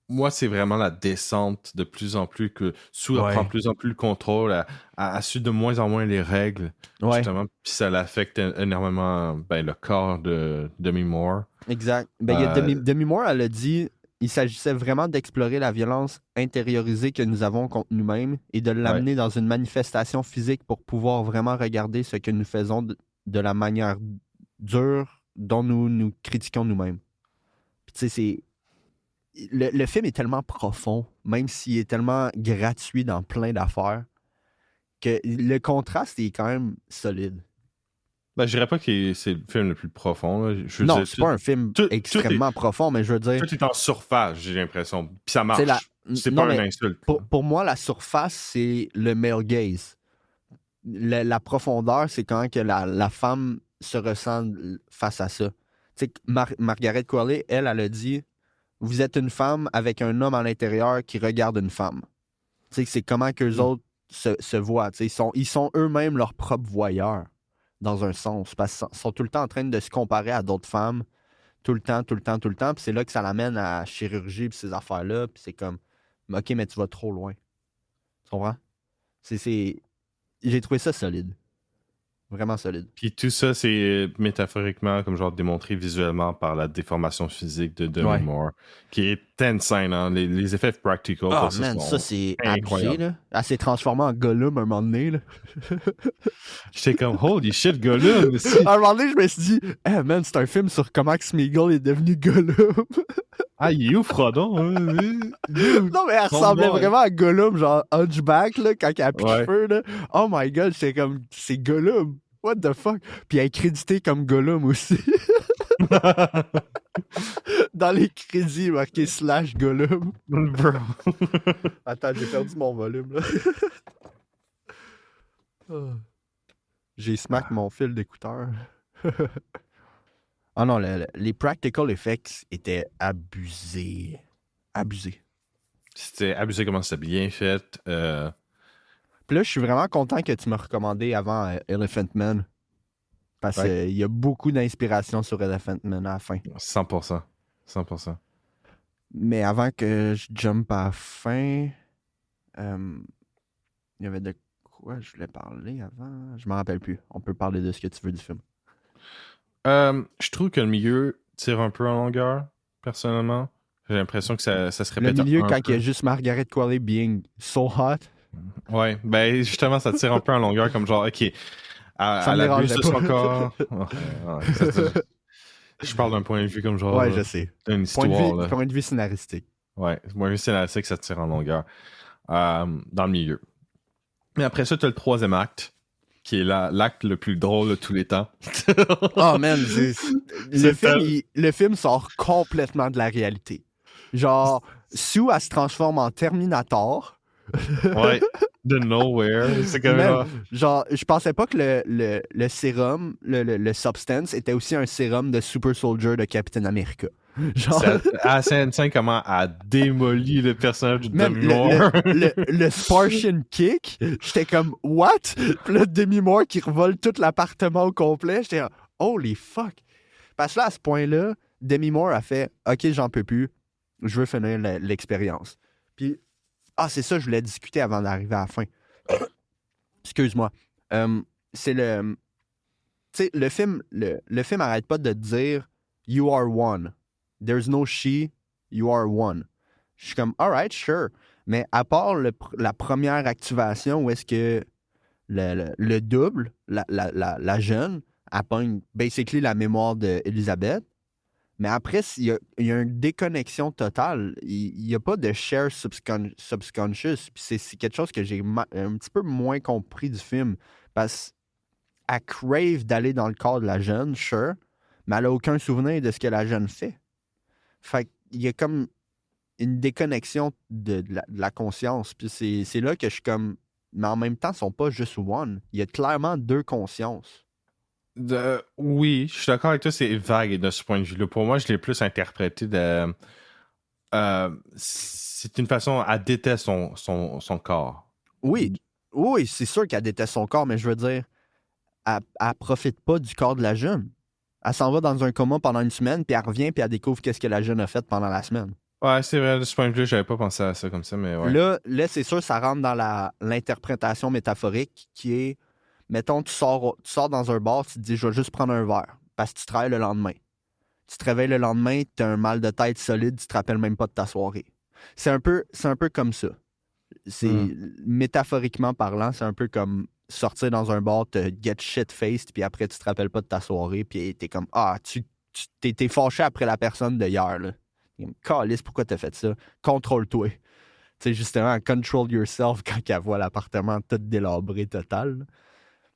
moi, c'est vraiment la descente de plus en plus que Sue prend de plus en plus le contrôle, elle suit de moins en moins les règles, justement, puis ça l'affecte énormément le corps de Demi Moore. Exact. Ben, il y a Demi Moore, elle a dit il s'agissait vraiment d'explorer la violence intériorisée que nous avons contre nous-mêmes et de l'amener dans une manifestation physique pour pouvoir vraiment regarder ce que nous faisons de la manière dure dont nous critiquons nous-mêmes. Puis tu sais, c'est... Le film est tellement profond, même s'il est tellement gratuit dans plein d'affaires, que le contraste est quand même solide. Ben, je dirais pas que c'est le film le plus profond. Là. Non, c'est pas un film extrêmement profond, mais je veux dire... Tout est en surface, j'ai l'impression. Puis ça marche. C'est pas une insulte. Pour moi, la surface, c'est le male gaze. La profondeur, c'est quand que la femme se ressent face à ça. Tu sais, Margaret Qualley, elle a dit « Vous êtes une femme avec un homme à l'intérieur qui regarde une femme. » Tu sais, c'est comment qu'eux autres se voient. Tu sais, ils sont eux-mêmes leurs propres voyeurs, dans un sens. Parce qu'ils sont tout le temps en train de se comparer à d'autres femmes. Tout le temps. Puis c'est là que ça l'amène à la chirurgie et ces affaires-là. Puis c'est comme « OK, mais tu vas trop loin. » Tu comprends? J'ai trouvé ça solide. Vraiment solide. Puis tout ça, c'est métaphoriquement, comme genre démontré visuellement par la déformation physique de Demi Moore, qui est insane, hein? Les effets practical. Oh man, ça c'est abusé, là. Elle s'est transformée en Gollum un moment donné, là. J'étais comme, holy shit, Gollum! À un moment donné, je me suis dit, man, c'est un film sur comment Smeagol est devenu Gollum. Ah, il est où, Frodon? Non, mais elle ressemblait vraiment à Gollum, genre Hunchback, là, quand elle a plus de cheveux, là. Oh my god, c'est comme, c'est Gollum. What the fuck? Puis elle est créditée comme Gollum aussi. Dans les crédits, marqué / Gollum. Bro. Attends, j'ai perdu mon volume, là. J'ai smack mon fil d'écouteur. Ah non, les practical effects étaient abusés. Abusés. C'était abusé comment c'était bien fait. Puis là, je suis vraiment content que tu m'as recommandé avant Elephant Man. Parce qu'il y a beaucoup d'inspiration sur Elephant Man à la fin. 100%. 100%. Mais avant que je jump à la fin, il y avait de quoi je voulais parler avant? Je m'en rappelle plus. On peut parler de ce que tu veux du film. Je trouve que le milieu tire un peu en longueur, personnellement. J'ai l'impression que ça se répète Le milieu, un quand peu. il y a juste Margaret Qualley being so hot. Ouais, ben justement, ça tire un peu en longueur, comme genre, ok, Ça me elle abuse dérangeait de pas. son corps. Je parle d'un point de vue comme genre. Ouais, je sais. D'une histoire. Point de vue scénaristique. Ouais, point de vue scénaristique, ça tire en longueur. Dans le milieu. Mais après ça, tu as le troisième acte, qui est l'acte le plus drôle de tous les temps. Oh man, le film sort complètement de la réalité. Genre, Sue, elle se transforme en Terminator. Ouais, de nowhere. C'est comme genre, je pensais pas que le sérum, le substance, était aussi un sérum de Super Soldier de Captain America. Genre... À scène comment a démoli le personnage de Demi Moore. Le Spartian Kick, j'étais comme, what? Puis là, Demi Moore qui revole tout l'appartement au complet, j'étais comme, holy fuck. Parce que là, à ce point-là, Demi Moore a fait, ok, j'en peux plus, je veux finir l'expérience. Puis, c'est ça, je voulais discuter avant d'arriver à la fin. Excuse-moi. C'est le... Tu sais, le film arrête pas de te dire, you are one. There's no she, you are one. Je suis comme, alright, sure. Mais à part la première activation où est-ce que le double, la jeune, elle pogne basically la mémoire d'Elisabeth, mais après, il y a une déconnexion totale. Il n'y a pas de share subconscious. Puis c'est quelque chose que j'ai un petit peu moins compris du film. Parce qu'elle crave d'aller dans le corps de la jeune, sure, mais elle n'a aucun souvenir de ce que la jeune fait. Fait qu'il y a comme une déconnexion de la conscience. Puis c'est là que je suis comme... Mais en même temps, ils ne sont pas juste one. Il y a clairement deux consciences. Oui, je suis d'accord avec toi, c'est vague de ce point de vue-là. Pour moi, je l'ai plus interprété de... c'est une façon... Elle déteste son corps. Oui, c'est sûr qu'elle déteste son corps, mais je veux dire, elle profite pas du corps de la jeune. Elle s'en va dans un coma pendant une semaine, puis elle revient, puis elle découvre qu'est-ce que la jeune a fait pendant la semaine. Ouais, c'est vrai, de ce point de vue, j'avais pas pensé à ça comme ça, mais ouais. Là c'est sûr, ça rentre dans l'interprétation métaphorique qui est, mettons, tu sors dans un bar, tu te dis, je vais juste prendre un verre, parce que tu travailles le lendemain. Tu te réveilles le lendemain, tu as un mal de tête solide, tu te rappelles même pas de ta soirée. C'est un peu comme ça. Métaphoriquement parlant, c'est un peu comme sortir dans un bar, te get shit-faced, puis après, tu te rappelles pas de ta soirée, puis t'es comme, t'es fâché après la personne de hier, là. Calisse, pourquoi t'as fait ça? Contrôle-toi. Tu sais, justement, control yourself quand elle voit l'appartement tout délabré total. Là.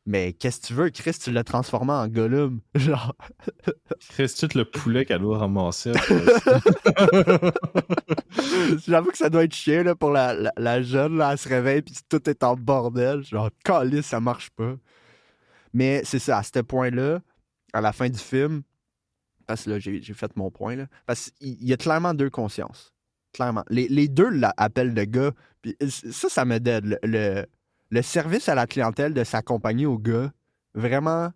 Mais qu'est-ce que tu veux, Chris? Tu l'as transformé en Gollum. Genre. Chris, tout le poulet qu'elle doit ramasser. J'avoue que ça doit être chiant là, pour la jeune. Là, elle se réveille puis tout est en bordel. Genre, calisse, ça marche pas. Mais c'est ça, à ce point-là, à la fin du film, parce que là, j'ai fait mon point, là, parce qu'il y a clairement deux consciences. Clairement. Les deux appellent le gars. Puis ça me dead. Le service à la clientèle de s'accompagner au gars, vraiment,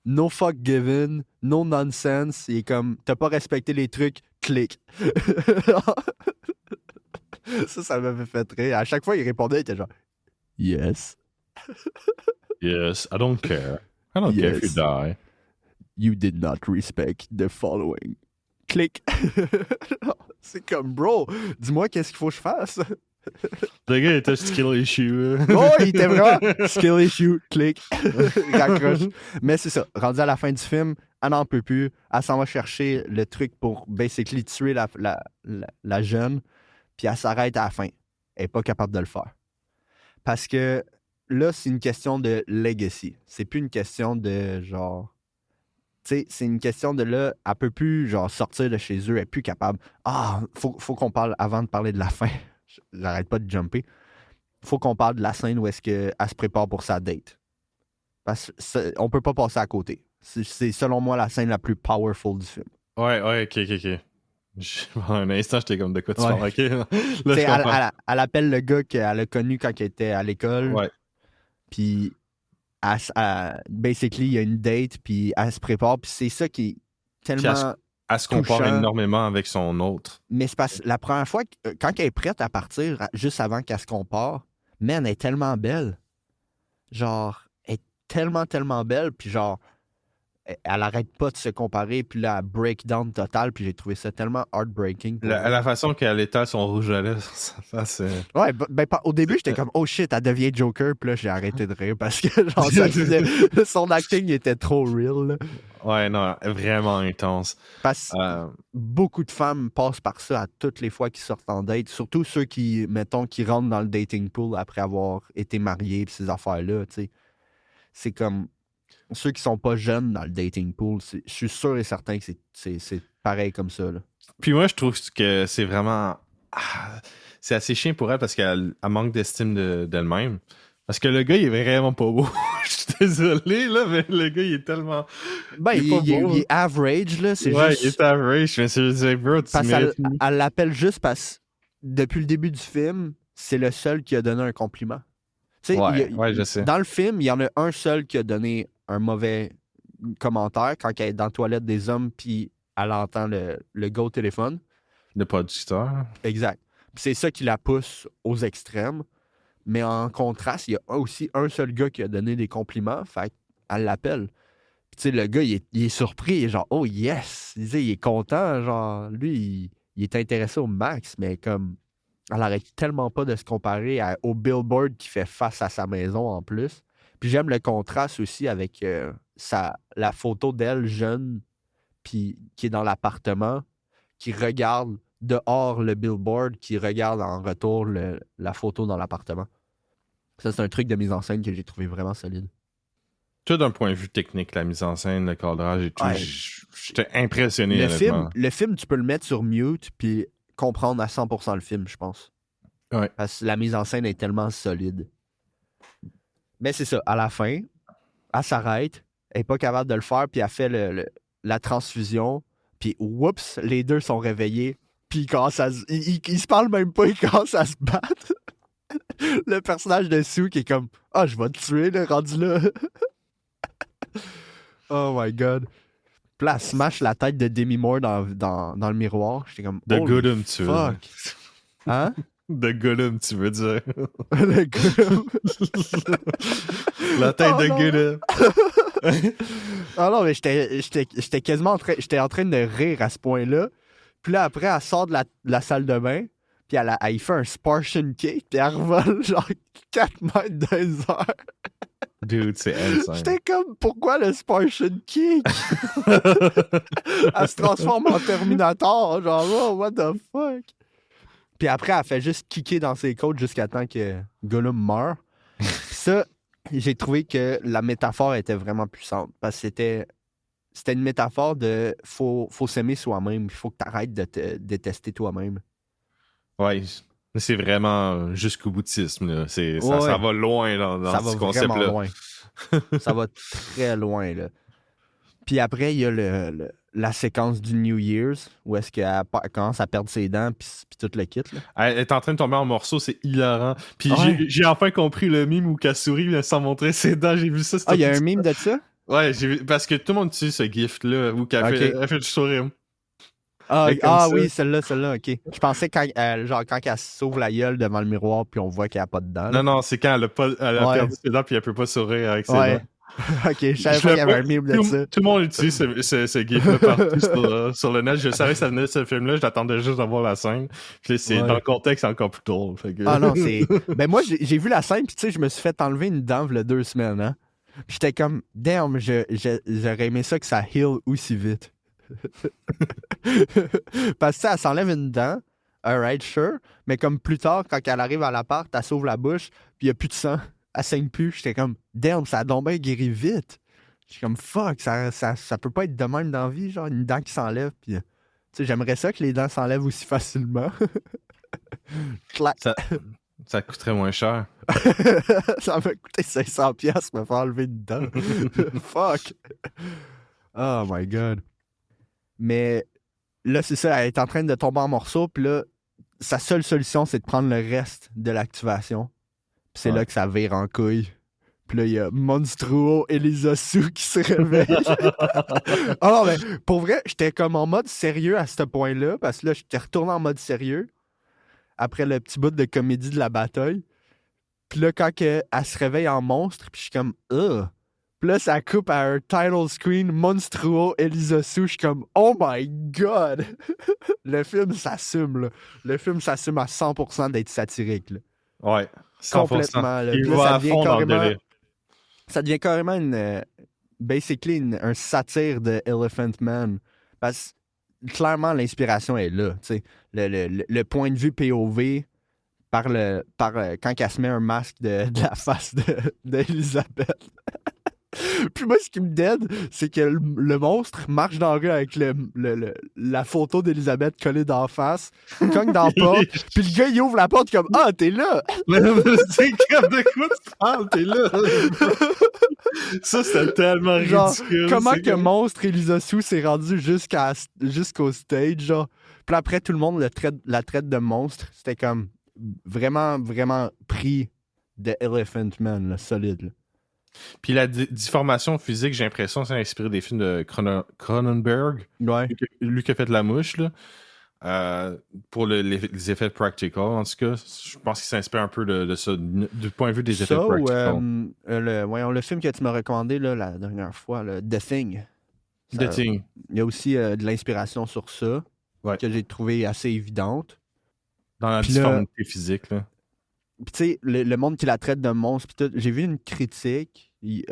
no fuck given, no nonsense. Il est comme, t'as pas respecté les trucs, clique. Ça m'avait fait rire. À chaque fois, il répondait, il était genre, yes. Yes, I don't care. I don't care if you die. You did not respect the following. Click. C'est comme, bro, dis-moi qu'est-ce qu'il faut que je fasse. Le gars était skill issue. Oh, il était vraiment skill issue, click. Il raccroche. Mais c'est ça. Rendu à la fin du film, elle n'en peut plus. Elle s'en va chercher le truc pour basically tuer la jeune. Puis elle s'arrête à la fin. Elle n'est pas capable de le faire. Parce que là, c'est une question de legacy. C'est plus une question de genre. Tu sais, c'est une question de là, elle peut plus genre sortir de chez eux, elle est plus capable. Ah, faut qu'on parle avant de parler de la fin. J'arrête pas de jumper. Faut qu'on parle de la scène où est-ce qu'elle se prépare pour sa date. Parce qu'on peut pas passer à côté. C'est selon moi la scène la plus powerful du film. Ouais, ok. Pendant un instant, j'étais comme de quoi tu parles, ok? Là, je comprends. Elle appelle le gars qu'elle a connu quand elle était à l'école. Ouais. Puis, basically, il y a une date, puis elle se prépare. Puis c'est ça qui est tellement. Elle se compare touchant. énormément avec son autre. Mais c'est parce que la première fois, quand elle est prête à partir, juste avant qu'elle se compare, man, elle est tellement belle. Genre, elle est tellement belle. Puis genre, elle arrête pas de se comparer. Puis là, elle break down total. Puis j'ai trouvé ça tellement heartbreaking. La façon qu'elle étale son rouge à lèvres sur sa face. Ouais, au début, j'étais comme, oh shit, elle devient Joker. Puis là, j'ai arrêté de rire parce que genre, son acting était trop real. Là. Ouais, non, vraiment intense. Parce que beaucoup de femmes passent par ça à toutes les fois qu'ils sortent en date. Surtout ceux qui, mettons, qui rentrent dans le dating pool après avoir été mariés et ces affaires-là, tu sais. C'est comme ceux qui sont pas jeunes dans le dating pool. Je suis sûr et certain que c'est pareil comme ça. Là. Puis moi, je trouve que c'est vraiment... c'est assez chiant pour elle parce qu'elle manque d'estime d'elle-même. Parce que le gars, il est vraiment pas beau. Je suis désolé, là, mais le gars, il est tellement... Ben, il est average, là. C'est ouais, juste... il est average. Mais c'est bro, tu parce elle l'appelle juste parce que depuis le début du film, c'est le seul qui a donné un compliment. Ouais, je sais. Dans le film, il y en a un seul qui a donné un mauvais commentaire quand elle est dans la toilette des hommes puis elle entend le gars au téléphone. Le producteur. Exact. Puis c'est ça qui la pousse aux extrêmes. Mais en contraste, il y a aussi un seul gars qui a donné des compliments. Fait qu'elle l'appelle. Puis tu sais, le gars, il est surpris. Il est genre, oh yes! Il est content. Genre, lui, il est intéressé au max. Mais comme, elle arrête tellement pas de se comparer au billboard qui fait face à sa maison en plus. Puis j'aime le contraste aussi avec la photo d'elle jeune, puis qui est dans l'appartement, qui regarde dehors le billboard, qui regarde en retour la photo dans l'appartement. Ça, c'est un truc de mise en scène que j'ai trouvé vraiment solide. Tout d'un point de vue technique, la mise en scène, le cadrage et tout, Ouais. j'étais impressionné, honnêtement. Le film, tu peux le mettre sur mute, puis comprendre à 100% le film, je pense. Ouais. Parce que la mise en scène est tellement solide. Mais c'est ça, à la fin, elle s'arrête, elle n'est pas capable de le faire, puis elle fait la transfusion, puis oups, les deux sont réveillés, puis ils se parlent même pas, ils commencent à se battre. Le personnage de Sue qui est comme « Ah, je vais te tuer, là, rendu là. » Oh my God. Puis là, elle smash la tête de Demi Moore dans le miroir. J'étais comme « De Holy Gollum, tu veux dire. Hein? De Gollum, tu veux dire. Le Gollum. La tête de Gollum. Ah non, mais j'étais quasiment en train de rire à ce point-là. Puis là, après, elle sort de la salle de bain, puis elle y fait un Spartan kick, puis elle revole genre 4 mètres dans les airs. Dude, c'est insane. J'étais comme, pourquoi le Spartan kick? Elle se transforme en Terminator, genre, oh, what the fuck? Puis après, elle fait juste kicker dans ses côtes jusqu'à temps que Gollum meurt. Puis ça, j'ai trouvé que la métaphore était vraiment puissante, parce que c'était une métaphore de faut s'aimer soi-même, il faut que tu arrêtes de te détester toi-même. Ouais, c'est vraiment jusqu'au boutisme. Là. Ça va loin dans ça ce va concept-là. vraiment loin. Ça va très loin. Là. Puis après, il y a la séquence du New Year's où est-ce qu'elle commence à perdre ses dents puis tout le kit. Là. Elle est en train de tomber en morceaux, c'est hilarant. Puis j'ai enfin compris le mime où qu'elle sourit sans montrer ses dents. J'ai vu ça. Il y a un mime de ça? Ouais, j'ai vu, parce que tout le monde utilise ce gift-là où elle fait du sourire. Oui, celle-là, ok. Je pensais quand elle s'ouvre la gueule devant le miroir puis on voit qu'elle n'a pas de dents. Là. Non, c'est quand elle a perdu ses dents puis elle peut pas sourire avec ses dents. Ok, je savais pas qu'il y avait un mime de ça. Tout le monde utilise ce gif-là partout sur le net. Je savais que ça venait de ce film-là, je l'attendais juste d'avoir la scène. Puis dans le contexte, c'est encore plus drôle. Ah non, c'est... Ben moi, j'ai vu la scène puis tu sais, je me suis fait enlever une dent il y a 2 semaines, hein. J'étais comme, damn, j'aurais aimé ça que ça heal aussi vite. Parce que ça s'enlève une dent, alright, sure, mais comme plus tard, quand elle arrive à l'appart, elle s'ouvre la bouche, puis il n'y a plus de sang, elle saigne plus. J'étais comme, damn, ça a donc bien guéri vite. J'étais comme, fuck, ça peut pas être de même dans la vie, genre une dent qui s'enlève, puis tu sais, j'aimerais ça que les dents s'enlèvent aussi facilement. Clac. Ça coûterait moins cher. Ça m'a coûté 500$ me faire enlever une dent. Fuck. Oh my god. Mais là, c'est ça, elle est en train de tomber en morceaux, puis là, sa seule solution, c'est de prendre le reste de l'activation. Puis c'est là que ça vire en couille. Puis là, il y a Monstruo Elizosu qui se réveille. Ah non, mais pour vrai, j'étais comme en mode sérieux à ce point-là, parce que là, j'étais retourné en mode sérieux après le petit bout de comédie de la bataille. Puis là, quand elle se réveille en monstre, puis je suis comme « Ugh ». Puis là, ça coupe à un title screen Monstruo Elizosu. Je suis comme « Oh my God! » Le film s'assume, là. Le film s'assume à 100% d'être satirique, là. Ouais, 100%. Complètement, là. Il Puis là, va à fond dans le délire. ça devient carrément un satire de Elephant Man. Parce que clairement, l'inspiration est là. Tu sais. Le point de vue POV quand elle se met un masque de la face d'Elisabeth. Puis moi, ce qui me dead, c'est que le monstre marche dans la rue avec la photo d'Elisabeth collée d'en face, cogne dans la porte, puis le gars, il ouvre la porte comme « Ah, t'es là! » C'est comme de quoi tu parles, t'es là! Ça, c'était tellement Genre, ridicule. comment que Monstre Elizosu s'est rendu jusqu'au stage, genre. Puis après, tout le monde la traite de monstre. C'était comme vraiment, vraiment pris de Elephant Man, là, solide, là. Puis la déformation physique, j'ai l'impression que c'est inspiré des films de Cronenberg. Ouais. Lui qui a fait La Mouche, là. Pour les effets practical, en tout cas. Je pense qu'il s'inspire un peu de ça, du point de vue des effets practical. Le film que tu m'as recommandé là, la dernière fois, là, The Thing. The Thing. Il y a aussi de l'inspiration sur ça, que j'ai trouvé assez évidente. Dans la difformité physique, là. Puis tu sais, le monde qui la traite de monstre, pis tout, j'ai vu une critique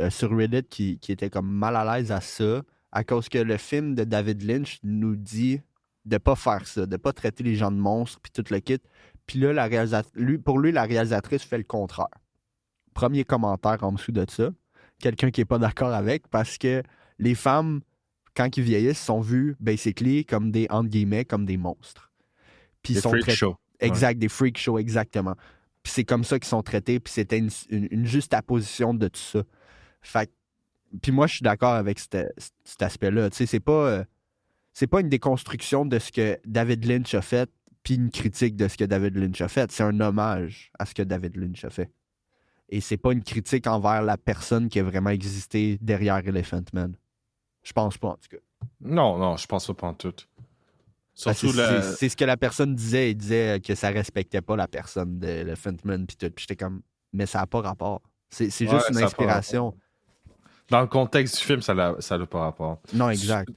sur Reddit qui était comme mal à l'aise à ça, à cause que le film de David Lynch nous dit de pas faire ça, de pas traiter les gens de monstres, puis tout le kit. Puis là, pour lui, la réalisatrice fait le contraire. Premier commentaire en dessous de ça. Quelqu'un qui est pas d'accord avec, parce que les femmes, quand ils vieillissent, sont vues, basically, comme des, entre guillemets, comme des monstres. Puis des freak shows. Exact, des freak shows, exactement. Puis c'est comme ça qu'ils sont traités, puis c'était une juxtaposition de tout ça. Fait puis moi, je suis d'accord avec cet aspect-là. Tu sais, c'est pas une déconstruction de ce que David Lynch a fait, puis une critique de ce que David Lynch a fait. C'est un hommage à ce que David Lynch a fait. Et c'est pas une critique envers la personne qui a vraiment existé derrière Elephant Man. Je pense pas, en tout cas. Non, je pense pas en tout. Surtout c'est ce que la personne disait. Il disait que ça respectait pas la personne de Elephant Man puis tout. Puis j'étais comme, mais ça n'a pas rapport. C'est juste une inspiration. Dans le contexte du film, ça n'a pas rapport. Non, exact.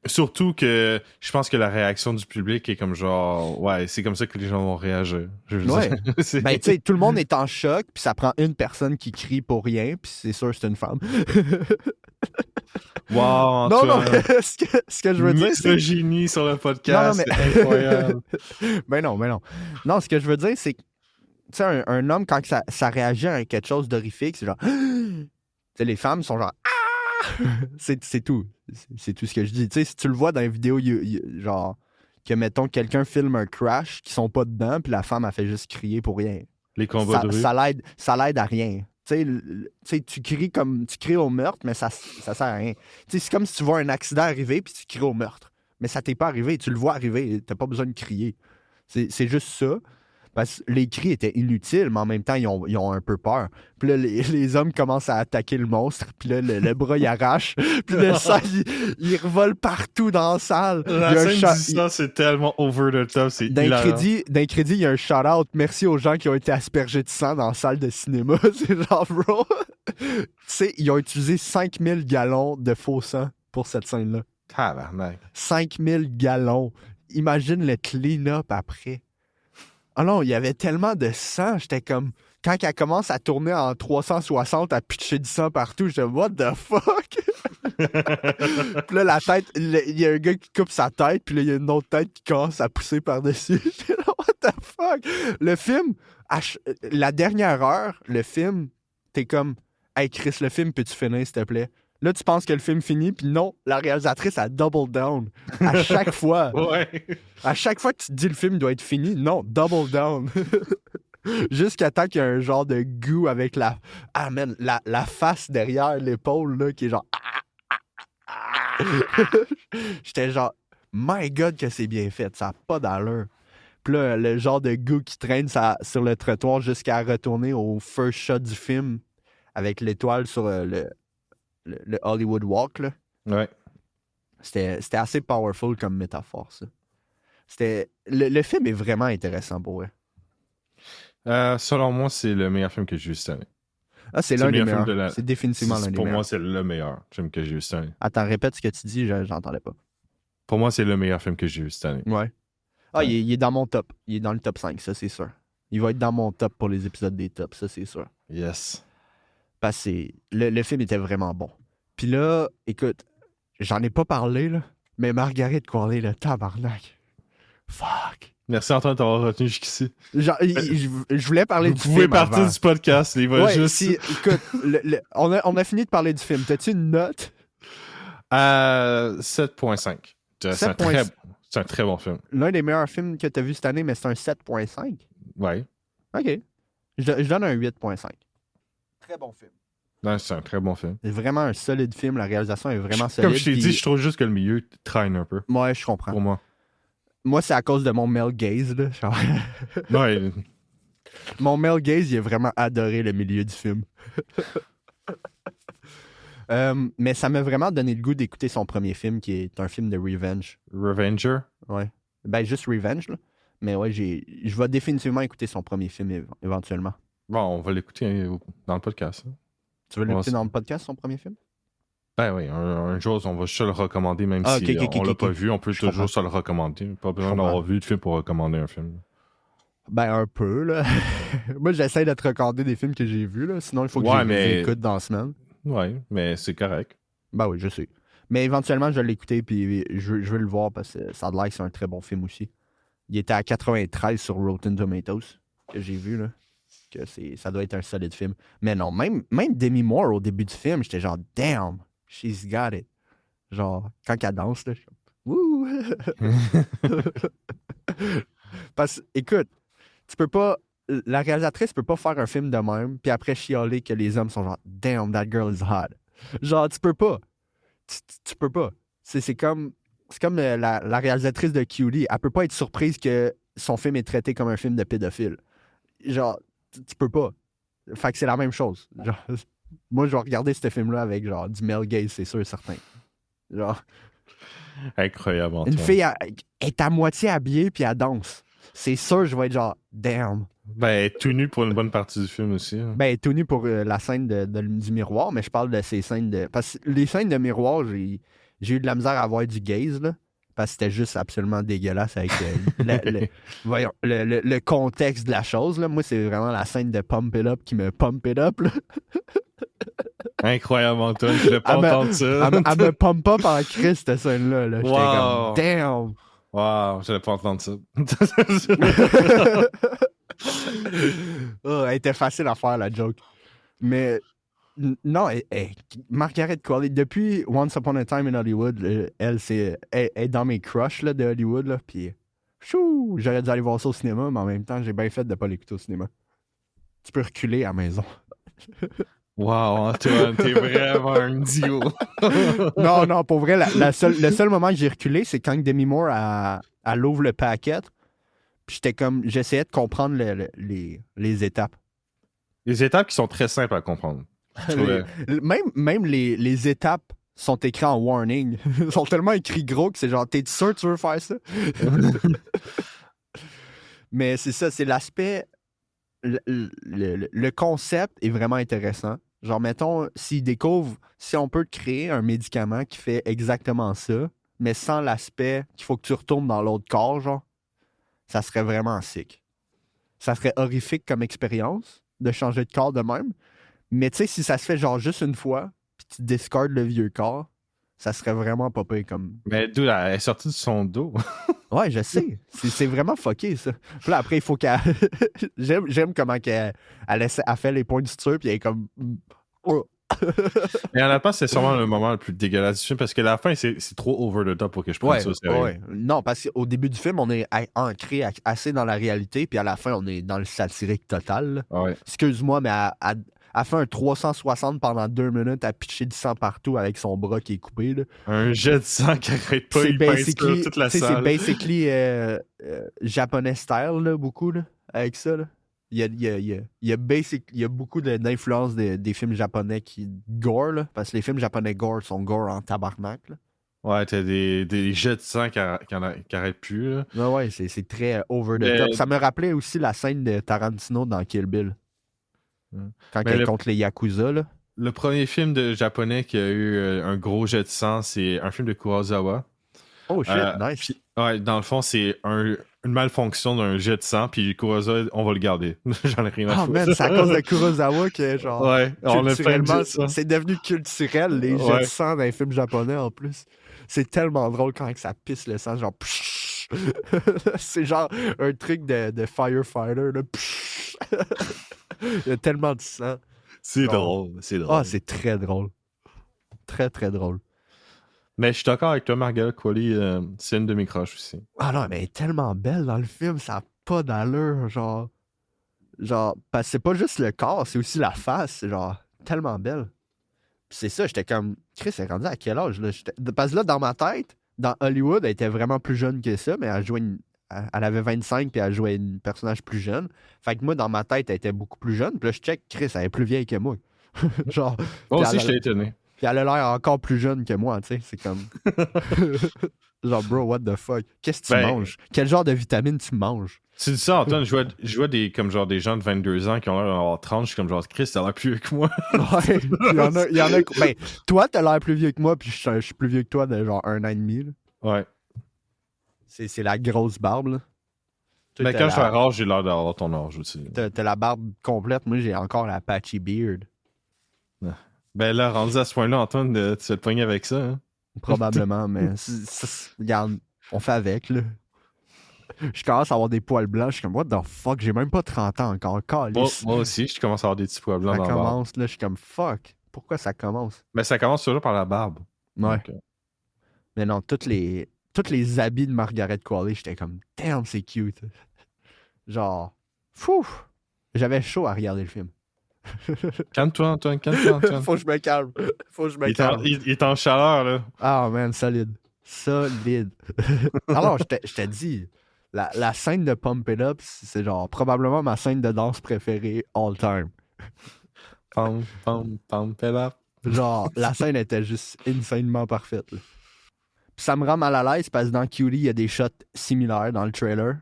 Surtout que je pense que la réaction du public est comme genre, ouais, c'est comme ça que les gens vont réagir. Ouais. Ben, tu sais, tout le monde est en choc, puis ça prend une personne qui crie pour rien, puis c'est sûr que c'est une femme. Wow, non, mais ce que je veux dire, c'est... Misogynie sur le podcast, c'est incroyable. Ben non. Non, ce que je veux dire, c'est que, tu sais, un homme, quand ça réagit à quelque chose d'horrifique, c'est genre... Tu sais, les femmes sont genre... c'est tout. C'est tout ce que je dis. Tu sais, si tu le vois dans les vidéos, genre, que, mettons, quelqu'un filme un crash, qui sont pas dedans, puis la femme, elle fait juste crier pour rien. Les combats de rue. Ça l'aide à rien. Tu sais, tu cries au meurtre, mais ça sert à rien. Tu sais, c'est comme si tu vois un accident arriver, puis tu cries au meurtre. Mais ça t'est pas arrivé. Tu le vois arriver. T'as pas besoin de crier. C'est juste ça. Parce que les cris étaient inutiles, mais en même temps, ils ont un peu peur. Puis là, les hommes commencent à attaquer le monstre, puis là, le bras, il arrache, puis le sang, il revole partout dans la salle. La scène du sang, c'est tellement over the top, c'est hilarant. D'un crédit, il y a un shout-out. Merci aux gens qui ont été aspergés de sang dans la salle de cinéma. C'est genre, bro. Tu sais, ils ont utilisé 5000 gallons de faux sang pour cette scène-là. Tabarnak. 5000 gallons. Imagine le clean-up après. Ah non, il y avait tellement de sang, j'étais comme, quand elle commence à tourner en 360, à pitcher du sang partout, je dis, what the fuck? Puis là, la tête, il y a un gars qui coupe sa tête, puis là, il y a une autre tête qui commence à pousser par-dessus. J'étais là, what the fuck? Le film, la dernière heure, le film, t'es comme, hey Chris, le film, peux-tu finir, s'il te plaît? Là, tu penses que le film finit, puis non, la réalisatrice a double down. À chaque fois. Ouais. À chaque fois que tu te dis le film doit être fini, non, double down. Jusqu'à temps qu'il y a un genre de goût avec la. Ah, man, la face derrière l'épaule, là, qui est genre. J'étais genre, my God, que c'est bien fait, ça n'a pas d'allure. Puis là, le genre de goût qui traîne sur le trottoir jusqu'à retourner au first shot du film avec l'étoile sur le Hollywood Walk, là. Ouais. C'était assez powerful comme métaphore, ça. Le film est vraiment intéressant pour eux. Selon moi, c'est le meilleur film que j'ai vu cette année. Ah, c'est l'un des meilleurs. C'est définitivement l'un des meilleurs. Pour moi, c'est le meilleur film que j'ai vu cette année. Attends, répète ce que tu dis, j'entendais pas. Pour moi, c'est le meilleur film que j'ai vu cette année. Ouais. Ah, ouais. Il est dans mon top. Il est dans le top 5, ça, c'est sûr. Il va être dans mon top pour les épisodes des tops, ça, c'est sûr. Yes. Parce que le film était vraiment bon. Puis là, écoute, j'en ai pas parlé, là, mais Margaret Qualley, le tabarnak. Fuck. Merci Antoine d'avoir retenu jusqu'ici. Genre, je voulais parler du film. Vous pouvez partir avant. du podcast, il va juste. Écoute, on a fini de parler du film. T'as-tu une note? 7.5. C'est un très bon film. L'un des meilleurs films que t'as vu cette année, mais c'est un 7.5. Ouais. OK. Je donne un 8.5. Très bon film. Non, c'est un très bon film. C'est vraiment un solide film. La réalisation est vraiment solide. Comme je t'ai dit, je trouve juste que le milieu traîne un peu. Ouais, je comprends. Pour moi. Moi, c'est à cause de mon male gaze, là. Genre... Ouais. Mon male gaze, il a vraiment adoré le milieu du film. Mais ça m'a vraiment donné le goût d'écouter son premier film, qui est un film de revenge. Revenger? Ouais. Ben, juste revenge, là. Mais ouais, je vais définitivement écouter son premier film éventuellement. Bon, on va l'écouter dans le podcast. Hein. Tu veux l'écouter dans le podcast, son premier film? Ben oui, un jour, on va juste le recommander, même si on l'a pas vu, on peut toujours se le recommander. Pas besoin d'avoir vu le film pour recommander un film. Ben, un peu, là. Moi, j'essaie de te recommander des films que j'ai vus, là. Sinon, il faut que je les écoute dans la semaine. Ouais, mais c'est correct. Ben oui, je sais. Mais éventuellement, je vais l'écouter, puis je veux le voir, parce que ça a l'air que c'est un très bon film aussi. Il était à 93 sur Rotten Tomatoes, que j'ai vu, là. Que ça doit être un solide film. Mais non, même Demi Moore, au début du film, j'étais genre, damn, she's got it. Genre, quand elle danse, là, je suis wouh! Parce que, écoute, tu peux pas... La réalisatrice peut pas faire un film de même, puis après chialer que les hommes sont genre, damn, that girl is hot. Genre, tu peux pas. Tu peux pas. C'est comme la réalisatrice de Cutie. Elle peut pas être surprise que son film est traité comme un film de pédophile. Genre, tu peux pas. Fait que c'est la même chose. Genre, moi, je vais regarder ce film-là avec genre du male gaze, c'est sûr et certain. Genre. Incroyable. Une fille est à moitié habillée puis elle danse. C'est sûr, je vais être genre, damn. Ben, tout nu pour une bonne partie du film aussi. Hein. Ben, tout nu pour la scène du miroir, mais je parle de ces scènes de. Parce que les scènes de miroir, j'ai eu de la misère à avoir du gaze, là. Parce que c'était juste absolument dégueulasse avec le contexte de la chose. Là. Moi, c'est vraiment la scène de Pump It Up qui me pump it up. Là. Incroyable, Antoine. Je voulais pas entendre ça. Elle me pump up en Christ, cette scène-là. Là. J'étais comme, damn! Wow, je voulais pas entendre ça. Elle était facile à faire, la joke. Mais... Non, Margaret Qualley, depuis Once Upon a Time in Hollywood, elle est dans mes crushs là, de Hollywood. Là, puis, j'aurais dû aller voir ça au cinéma, mais en même temps, j'ai bien fait de ne pas l'écouter au cinéma. Tu peux reculer à la maison. Wow, Antoine, t'es vraiment un idiot. Non, pour vrai, le seul moment que j'ai reculé, c'est quand Demi Moore elle ouvre le paquet. Puis j'essayais de comprendre les étapes. Les étapes qui sont très simples à comprendre. Même les étapes sont écrites en warning. Ils sont tellement écrits gros que c'est genre, t'es sûr que tu veux faire ça? Mais c'est ça, c'est l'aspect... Le concept est vraiment intéressant. Genre, mettons, si on peut créer un médicament qui fait exactement ça, mais sans l'aspect qu'il faut que tu retournes dans l'autre corps, genre, ça serait vraiment sick. Ça serait horrifique comme expérience, de changer de corps de même. Mais tu sais, si ça se fait genre juste une fois, puis tu discardes le vieux corps, ça serait vraiment pas pire comme. Mais d'où elle est sortie de son dos. Ouais, je sais. C'est vraiment fucké, ça. Puis là, après, il faut qu'elle. J'aime comment qu'elle elle fait les points de suture, puis elle est comme. Oh. Et en attendant, c'est sûrement le moment le plus dégueulasse du film parce que la fin, c'est trop over the top pour que je prenne ça au sérieux. Ouais. Non, parce qu'au début du film, on est ancré assez dans la réalité, puis à la fin, on est dans le satirique total. Là. Ouais. Excuse-moi, mais elle fait un 360 pendant 2 minutes à pitcher du sang partout avec son bras qui est coupé. Là. Un jet de sang qui arrête pas, il pince sur toute la salle. C'est basically japonais style, là, beaucoup, là, avec ça. Là. Il y a beaucoup d'influence des films japonais qui gore, là, parce que les films japonais gore sont gore en tabarnak. Là. Ouais, t'as des jets de sang qui arrêtent plus. Là. Ouais, c'est très over the top. Ça me rappelait aussi la scène de Tarantino dans Kill Bill. Quand elle est contre les Yakuza, là. Le premier film de japonais qui a eu un gros jet de sang, c'est un film de Kurosawa. Oh shit, nice. Puis, ouais, dans le fond, c'est une malfonction d'un jet de sang, puis Kurosawa, on va le garder. J'en ai rien à foutre. Man, c'est à cause de Kurosawa que, genre, ouais, culturellement, c'est devenu culturel, les jets de sang dans les films japonais, en plus. C'est tellement drôle quand ça pisse le sang, genre... c'est genre un truc de firefighter, là. Il y a tellement de sang. C'est drôle, c'est drôle. Ah, c'est très drôle. Très, très drôle. Mais je suis d'accord avec toi, Margaret Qualley, c'est une de mes crushs aussi. Ah non, mais elle est tellement belle dans le film, ça n'a pas d'allure, genre... parce que c'est pas juste le corps, c'est aussi la face, c'est genre tellement belle. Puis c'est ça, j'étais comme, Chris, elle est rendue à quel âge, là? Parce que là, dans ma tête, dans Hollywood, elle était vraiment plus jeune que ça, mais elle avait 25 puis elle jouait une personnage plus jeune. Fait que moi, dans ma tête, elle était beaucoup plus jeune. Puis là, je check, Chris, elle est plus vieille que moi. genre. Moi aussi, j'étais étonné. Puis elle a l'air encore plus jeune que moi, tu sais. C'est comme. genre, bro, what the fuck? Qu'est-ce que tu manges? Quel genre de vitamines tu manges? Tu dis ça, Antoine, je vois des gens de 22 ans qui ont l'air d'avoir 30. Je suis comme genre, Chris, t'as l'air plus vieux que moi. Ouais, il y en a. Ben, toi, t'as l'air plus vieux que moi, puis je suis plus vieux que toi de genre 1 an et demi. Là. Ouais. C'est la grosse barbe, là. Mais quand je suis rare, j'ai l'air d'avoir ton âge aussi. T'as la barbe complète. Moi, j'ai encore la patchy beard. Ben là, rendu à ce point-là, Antoine, tu vas te pogner avec ça. Hein? Probablement, mais regarde, on fait avec, là. Je commence à avoir des poils blancs. Je suis comme, what the fuck, j'ai même pas 30 ans encore. Moi aussi, je commence à avoir des petits poils blancs dans la barbe. Ça commence, là, je suis comme, fuck, pourquoi ça commence? Mais ça commence toujours par la barbe. Ouais. Donc, mais non, tous les habits de Margaret Qualley, j'étais comme, damn, c'est cute. Genre, fou, j'avais chaud à regarder le film. Calme-toi, Antoine, calme-toi. Faut que je me calme. Il est en chaleur, là. Ah, man, solide. Alors, je te dis, la scène de Pump It Up, c'est genre probablement ma scène de danse préférée all time. Pump It Up. Genre, la scène était juste insanement parfaite. Là. Puis ça me rend mal à l'aise parce que dans Cutie, il y a des shots similaires dans le trailer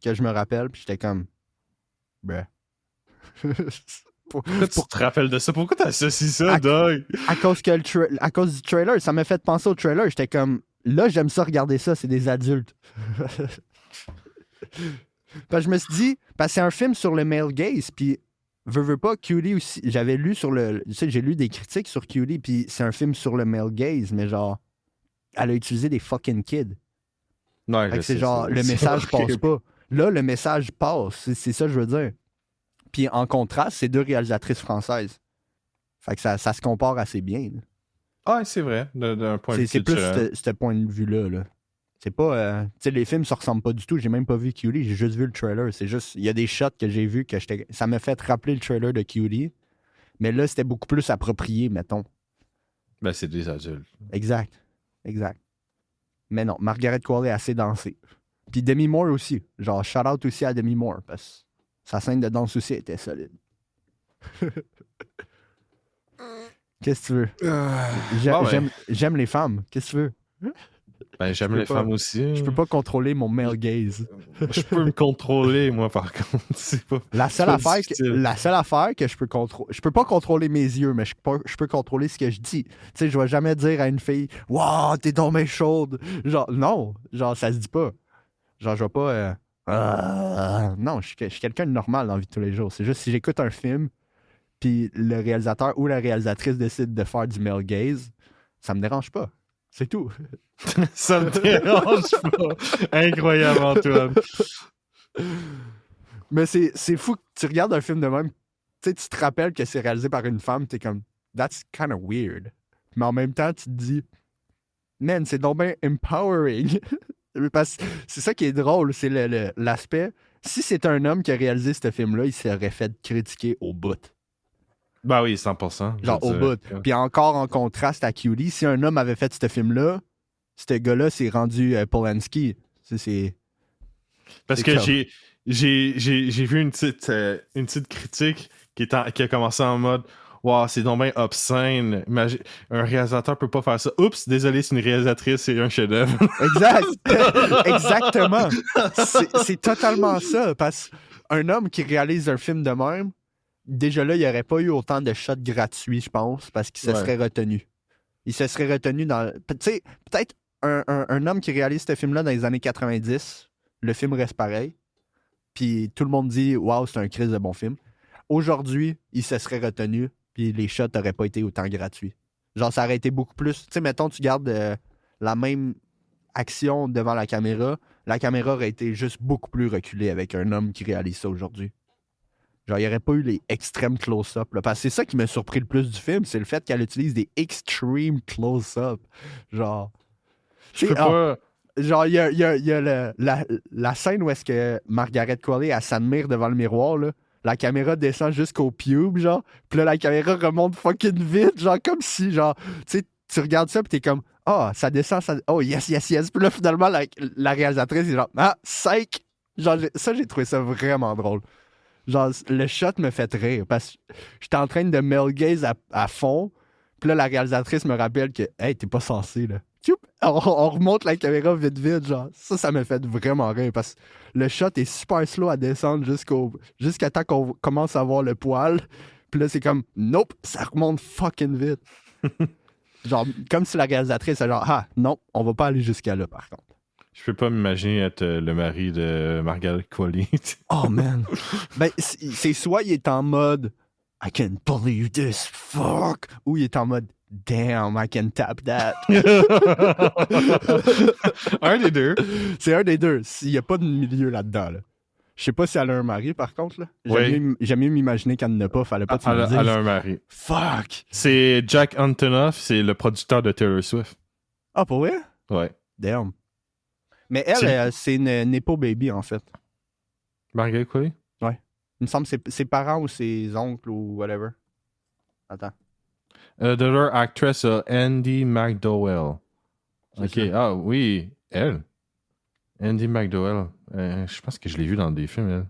que je me rappelle, puis j'étais comme... Bruh. Pourquoi tu te rappelles de ça? Pourquoi t'as associé ça, Doug? À cause du trailer, ça m'a fait penser au trailer. J'étais comme, là, j'aime ça regarder ça, c'est des adultes. Parce que je me suis dit, parce que c'est un film sur le male gaze, puis veux pas, Cutie aussi, j'avais lu j'ai lu des critiques sur Cutie, puis c'est un film sur le male gaze, mais genre, elle a utilisé des fucking kids. Ouais, c'est genre, le message passe pas. Là, le message passe, c'est ça que je veux dire. Puis en contraste, c'est 2 réalisatrices françaises. Fait que ça se compare assez bien. Là. Ah, c'est vrai, d'un point de vue. C'est plus ce point de vue-là. Là. C'est pas. Tu sais, les films, ça ressemble pas du tout. J'ai même pas vu Cutie, j'ai juste vu le trailer. C'est juste. Il y a des shots que j'ai vus que ça m'a fait rappeler le trailer de Cutie. Mais là, c'était beaucoup plus approprié, mettons. Ben, c'est des adultes. Exact. Mais non, Margaret Qualley a assez dansé. Puis Demi Moore aussi. Genre, shout-out aussi à Demi Moore, parce que sa scène de danse aussi était solide. Qu'est-ce que tu veux? J'aime les femmes. Qu'est-ce que tu veux? Ben, j'aime les femmes aussi. Je peux pas contrôler mon male gaze. Je peux me contrôler, moi, par contre. C'est pas, la seule affaire que je peux contrôler... Je peux pas contrôler mes yeux, mais je peux contrôler ce que je dis. Tu sais, je vais jamais dire à une fille « Wow, t'es donc bien chaude! » Genre, non. Genre, ça se dit pas. Genre, je vais pas... Non, je suis quelqu'un de normal dans la vie de tous les jours. C'est juste si j'écoute un film, puis le réalisateur ou la réalisatrice décide de faire du male gaze, ça me dérange pas. C'est tout. Ça me dérange pas. Incroyable, Antoine. Mais c'est fou que tu regardes un film de même, tu sais, tu te rappelles que c'est réalisé par une femme, t'es comme, that's kind of weird. Mais en même temps, tu te dis, man, c'est donc bien empowering. Parce que c'est ça qui est drôle, c'est l'aspect. Si c'était un homme qui a réalisé ce film-là, il serait fait critiquer au bout. Bah oui, 100%. Genre au bout. Puis encore en contraste à Cutie, si un homme avait fait ce film-là, ce gars-là s'est rendu Polanski. Parce que j'ai vu une petite critique qui a commencé en mode wow, c'est donc bien obscène. Un réalisateur peut pas faire ça. Oups, désolé, c'est une réalisatrice, c'est un chef-d'œuvre. Exact. Exactement. C'est totalement ça. Parce qu'un homme qui réalise un film de même, déjà là, il n'y aurait pas eu autant de shots gratuits, je pense, parce qu'il se serait retenu. Il se serait retenu dans. Tu sais, peut-être un homme qui réalise ce film-là dans les années 90, le film reste pareil. Puis tout le monde dit waouh, c'est un crise de bon film. Aujourd'hui, il se serait retenu, puis les shots n'auraient pas été autant gratuits. Genre, ça aurait été beaucoup plus. Tu sais, mettons, tu gardes la même action devant la caméra aurait été juste beaucoup plus reculée avec un homme qui réalise ça aujourd'hui. Genre, il n'y aurait pas eu les extrêmes close-up. Parce que c'est ça qui m'a surpris le plus du film, c'est le fait qu'elle utilise des extreme close-up. Genre. Je peux pas. Genre, il y a la scène où est-ce que Margaret Qualley, elle s'admire devant le miroir, là. La caméra descend jusqu'au pube, genre. Puis là, la caméra remonte fucking vite, genre, comme si, genre, tu sais, tu regardes ça, puis t'es comme, ça descend, ça. Oh, yes, yes, yes. Puis là, finalement, la réalisatrice est genre, psych. Genre, ça, j'ai trouvé ça vraiment drôle. Genre, le shot me fait rire parce que j'étais en train de male gaze à fond. Puis là, la réalisatrice me rappelle que, hey, t'es pas censé, là. On remonte la caméra vite, vite, genre. Ça me fait vraiment rire parce que le shot est super slow à descendre jusqu'à temps qu'on commence à voir le poil. Puis là, c'est comme, nope, ça remonte fucking vite. Genre, comme si la réalisatrice est genre, non, on va pas aller jusqu'à là, par contre. Je peux pas m'imaginer être le mari de Margaret Qualley. Oh, man. Ben, c'est soit il est en mode I can't believe this, fuck, ou il est en mode damn, I can tap that. Un des deux. C'est un des deux. Il n'y a pas de milieu là-dedans. Là. Je sais pas si elle a un mari, par contre. Là. J'aime mieux m'imaginer qu'elle n'a pas. Fallait pas que tu me dises. Elle a un mari. Fuck! C'est Jack Antonoff, c'est le producteur de Taylor Swift. Ah, pour vrai? Ouais. Damn. Mais elle, c'est une Nepo Baby, en fait. Margaret Qualley? Ouais. Il me semble que c'est ses parents ou ses oncles ou whatever. Attends. De leur actress, Andy McDowell. Ok, ça. Oui, elle. Andy McDowell. Je pense que je l'ai vue dans des films, elle.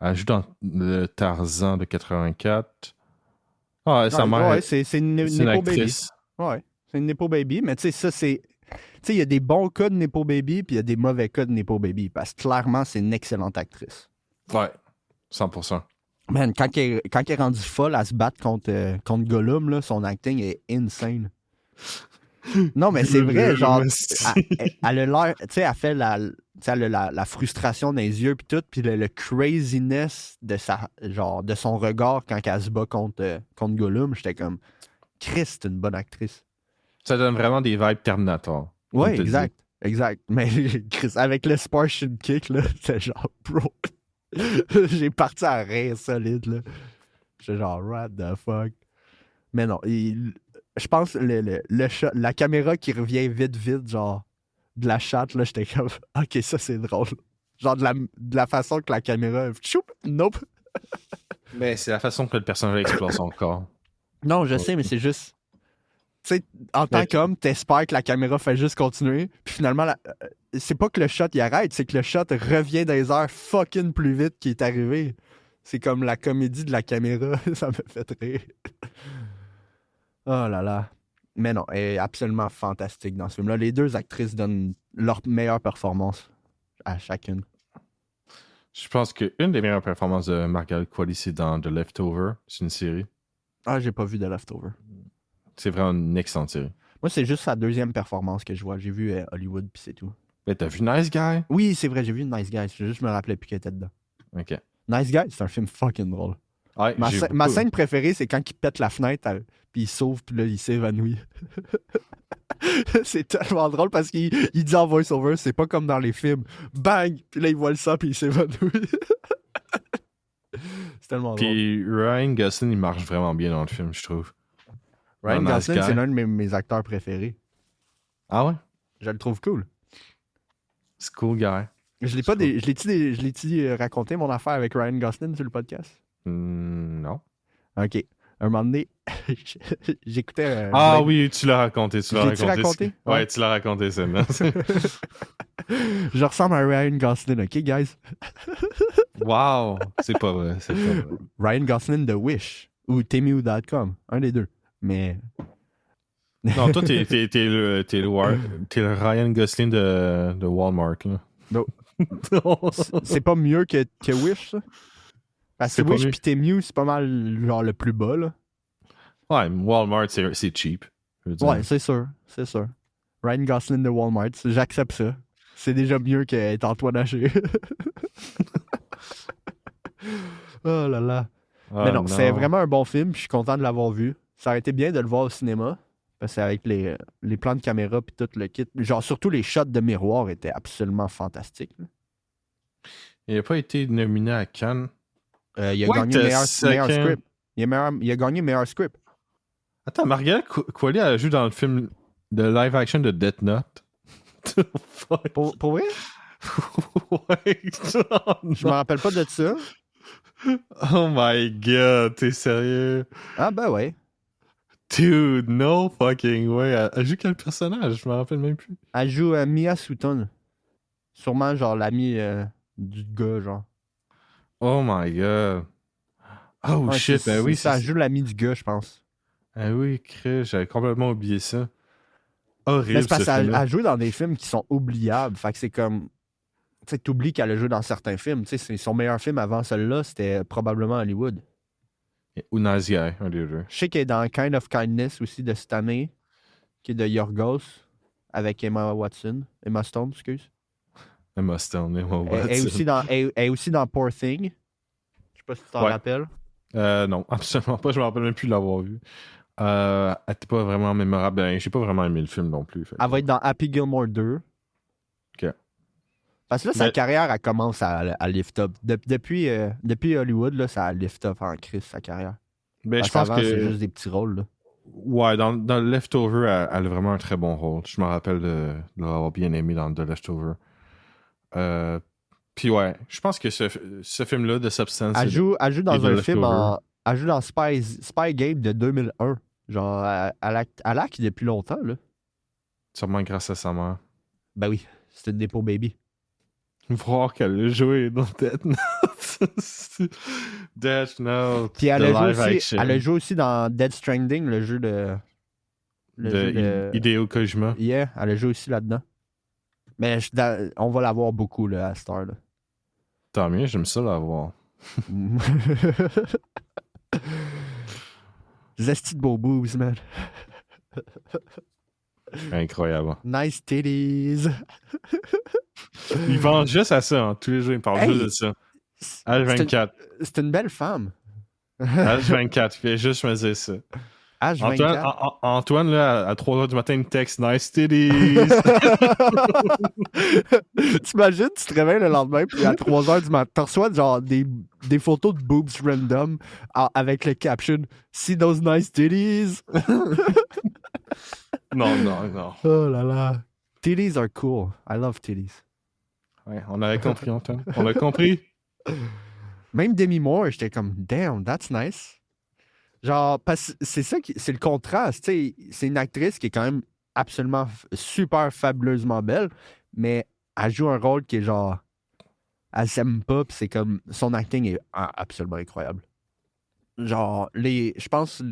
Elle joue dans le Tarzan de 84. Sa mère. Ouais, c'est une Nepo Baby. Ouais, c'est une Nepo Baby, mais tu sais, ça, c'est. Tu sais, il y a des bons cas de Nepo Baby, puis il y a des mauvais cas de Nepo Baby, parce que clairement, c'est une excellente actrice. Ouais, 100%. Man, quand elle est rendue folle à se battre contre Gollum, là, son acting est insane. Non, mais c'est vrai, genre, elle a l'air, tu sais, elle fait la frustration dans les yeux, puis tout, puis le craziness de son regard quand elle se bat contre Gollum, j'étais comme, Christ, c'est une bonne actrice. Ça donne vraiment des vibes Terminator. Ouais, exact. Mais Chris, avec le Spartan Kick, là, c'est genre, bro. J'ai parti à rire solide, là. J'étais genre, what the fuck. Mais non, je pense le shot, la caméra qui revient vite, genre, de la chatte, là, j'étais comme, ok, ça c'est drôle. Genre de la façon que la caméra, nope. Mais c'est la façon que le personnage explore son corps. Non, je sais, mais c'est juste. Tu sais, en tant qu'homme, t'espères que la caméra fait juste continuer. Puis finalement, c'est pas que le shot il arrête, c'est que le shot revient dans les airs fucking plus vite qu'il est arrivé. C'est comme la comédie de la caméra. Ça me fait rire. Oh là là. Mais non, elle est absolument fantastique dans ce film-là. Les deux actrices donnent leur meilleure performance à chacune. Je pense qu'une des meilleures performances de Margaret Qualley, c'est dans The Leftover. C'est une série. Ah, j'ai pas vu The Leftover. C'est vraiment une excellente série. Moi, c'est juste sa deuxième performance que je vois. J'ai vu Hollywood, puis c'est tout. Ben, t'as vu Nice Guy? Oui, c'est vrai, j'ai vu Nice Guy. Je me rappelais plus qu'elle était dedans. Ok. Nice Guy, c'est un film fucking drôle. Ouais, Ma scène préférée, c'est quand il pète la fenêtre, puis il sauve, puis là, il s'évanouit. C'est tellement drôle parce qu'il dit en voice-over, c'est pas comme dans les films. Bang! Puis là, il voit le sang, puis il s'évanouit. C'est tellement drôle. Puis Ryan Gosling, il marche vraiment bien dans le film, je trouve. Ryan Dans Nice Gosling, Guy. c'est l'un de mes acteurs préférés. Ah ouais? Je le trouve cool. C'est cool, guy. Je l'ai-tu raconté mon affaire avec Ryan Gosling sur le podcast? Non. Ok. Un moment donné, j'écoutais. Ah oui, tu l'as raconté. L'ai-tu raconté? Ouais, tu l'as raconté, celle-là. Je ressemble à Ryan Gosling, ok, guys? Wow! C'est pas vrai. Ryan Gosling de Wish ou Temu.com, un des deux. Mais. Non, toi, t'es le Ryan Gosling de Walmart, là. Non. C'est pas mieux que Wish, ça? Parce que C'est pas Wish mieux. pis Temu, c'est pas mal genre le plus bas, là. Ouais, Walmart, c'est cheap. Je veux dire. Ouais, c'est sûr. Ryan Gosling de Walmart, j'accepte ça. C'est déjà mieux qu'être Antoine Haché. Oh là là. Ah, Mais non, c'est vraiment un bon film. Je suis content de l'avoir vu. Ça aurait été bien de le voir au cinéma. Parce qu'avec les plans de caméra puis tout le kit. Genre, surtout les shots de miroir étaient absolument fantastiques. Là. Il n'a pas été nominé à Cannes. Il a What gagné the meilleur second? script. Il a gagné meilleur script. Attends, Margaret Qualley a joué dans le film de live action de Death Note. Fuck. Pour vrai? Ouais. Je me rappelle pas de ça. Oh my god, t'es sérieux? Ah ben ouais. Dude, no fucking way. Elle joue quel personnage? Je me rappelle même plus. Elle joue Mia Sutton. Sûrement genre l'amie du gars, genre. Oh my god. Oh Ouais, shit, ben oui. Ça joue l'ami du gars, je pense. Ah oui, Chris, j'avais complètement oublié ça. Horrible. Mais c'est parce ce qu'elle film-là. elle joue dans des films qui sont oubliables. Fait que c'est comme. Tu sais, t'oublies qu'elle a joué dans certains films. Tu sais, son meilleur film avant celui-là, c'était probablement Hollywood. Ou Nice Guy, un des deux. Je sais qu'elle est dans Kind of Kindness aussi de cette année, qui est de Yorgos, avec Emma Stone, excuse. Emma Stone, Emma Elle est Watson. elle est aussi dans Poor Thing. Je sais pas si tu t'en Ouais. rappelles. Non, absolument pas. Je me rappelle même plus de l'avoir vu. Elle était pas vraiment mémorable. Ben, j'ai pas vraiment aimé le film non plus. Fait. Elle va être dans Happy Gilmore 2. Ok. Parce que là, sa carrière, elle commence à lift up. Depuis Hollywood, là, ça lift up en crise, sa carrière. Ben, Parce je pense qu'avant, que. c'est juste des petits rôles. Là. Ouais, dans le Leftover, elle a vraiment un très bon rôle. Je me rappelle de l'avoir bien aimé dans The Leftover. Puis ouais, je pense que ce film-là, de Substance. Elle joue dans The un film Leftover. Elle joue dans Spy Game de 2001. Genre, elle acte depuis longtemps, là. Sûrement grâce à sa mère. Ben oui, c'est une dépôt baby. Voir qu'elle a joué dans Death Note. Death Note. Puis elle action. a joué aussi dans Dead Stranding, le jeu de. Hideo Kojima. Yeah, elle a joué aussi là-dedans. Mais on va la voir beaucoup, là, à cette heure-là. Tant mieux, j'aime ça la voir. Zesty de beaux boobs, man. Incroyable. Nice titties. Ils vendent juste à ça, hein. Tous les jours, ils parlent juste de ça. H24. C'est une belle femme. H24, il fait juste me dire ça. H24. Antoine, là, à 3h du matin, il me texte Nice titties. T'imagines, tu te réveilles le lendemain, puis à 3h du matin, tu reçois genre des photos de boobs random avec le caption See those nice titties. Non. Oh là là. Titties are cool. I love titties. Ouais, on avait compris, Antoine. On a compris. Même Demi Moore, j'étais comme damn, that's nice. Genre, parce que c'est ça c'est le contraste. Tu sais, c'est une actrice qui est quand même absolument super fabuleusement belle, mais elle joue un rôle qui est genre. Elle s'aime pas, pis c'est comme. Son acting est absolument incroyable. Genre, je pense.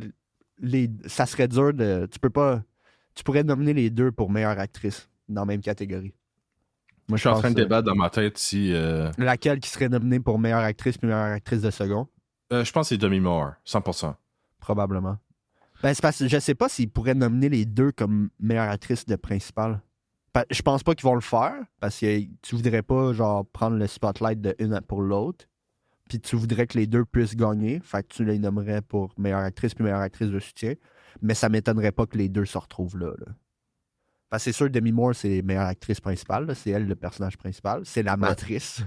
Ça serait dur de. Tu pourrais nominer les deux pour meilleure actrice dans la même catégorie. Moi, je suis en train de débattre dans ma tête si. Laquelle qui serait nominée pour meilleure actrice puis meilleure actrice de second? Je pense que c'est Demi Moore, 100%. Probablement. Ben, c'est parce que je sais pas s'ils pourraient nominer les deux comme meilleure actrice de principale. Je pense pas qu'ils vont le faire parce que tu voudrais pas genre prendre le spotlight de une pour l'autre. Puis tu voudrais que les deux puissent gagner. Fait que tu les nommerais pour meilleure actrice puis meilleure actrice de soutien. Mais ça m'étonnerait pas que les deux se retrouvent là. Parce que c'est sûr, Demi Moore, c'est meilleure actrice principale. Là. C'est elle le personnage principal. C'est la matrice.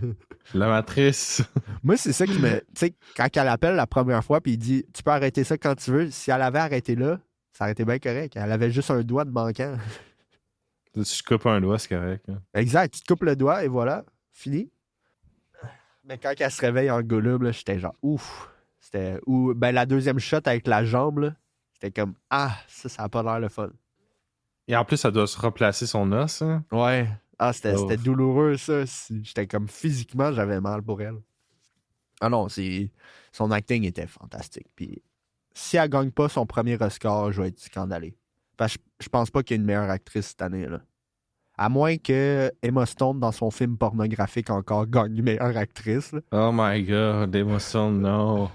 La matrice. Moi, c'est ça qui me. Tu sais, quand elle appelle la première fois, puis il dit tu peux arrêter ça quand tu veux. Si elle avait arrêté là, ça aurait été bien correct. Elle avait juste un doigt de manquant. Tu coupes un doigt, c'est correct. Hein. Exact. Tu te coupes le doigt et voilà. Fini. Mais quand elle se réveille en Gollum, là, j'étais genre ouf. C'était. Ou ben la deuxième shot avec la jambe, là, c'était comme ah, ça a pas l'air le fun. Et en plus, ça doit se replacer son os. Hein? Ouais. Ah, c'était Ouf. douloureux, ça. J'étais comme physiquement, j'avais mal pour elle. Ah non, son acting était fantastique. Puis si elle gagne pas son premier Oscar, je vais être scandalé. Parce que je pense pas qu'il y ait une meilleure actrice cette année, là. À moins que Emma Stone, dans son film pornographique encore, gagne meilleure actrice. Là. Oh my god, Emma Stone, no.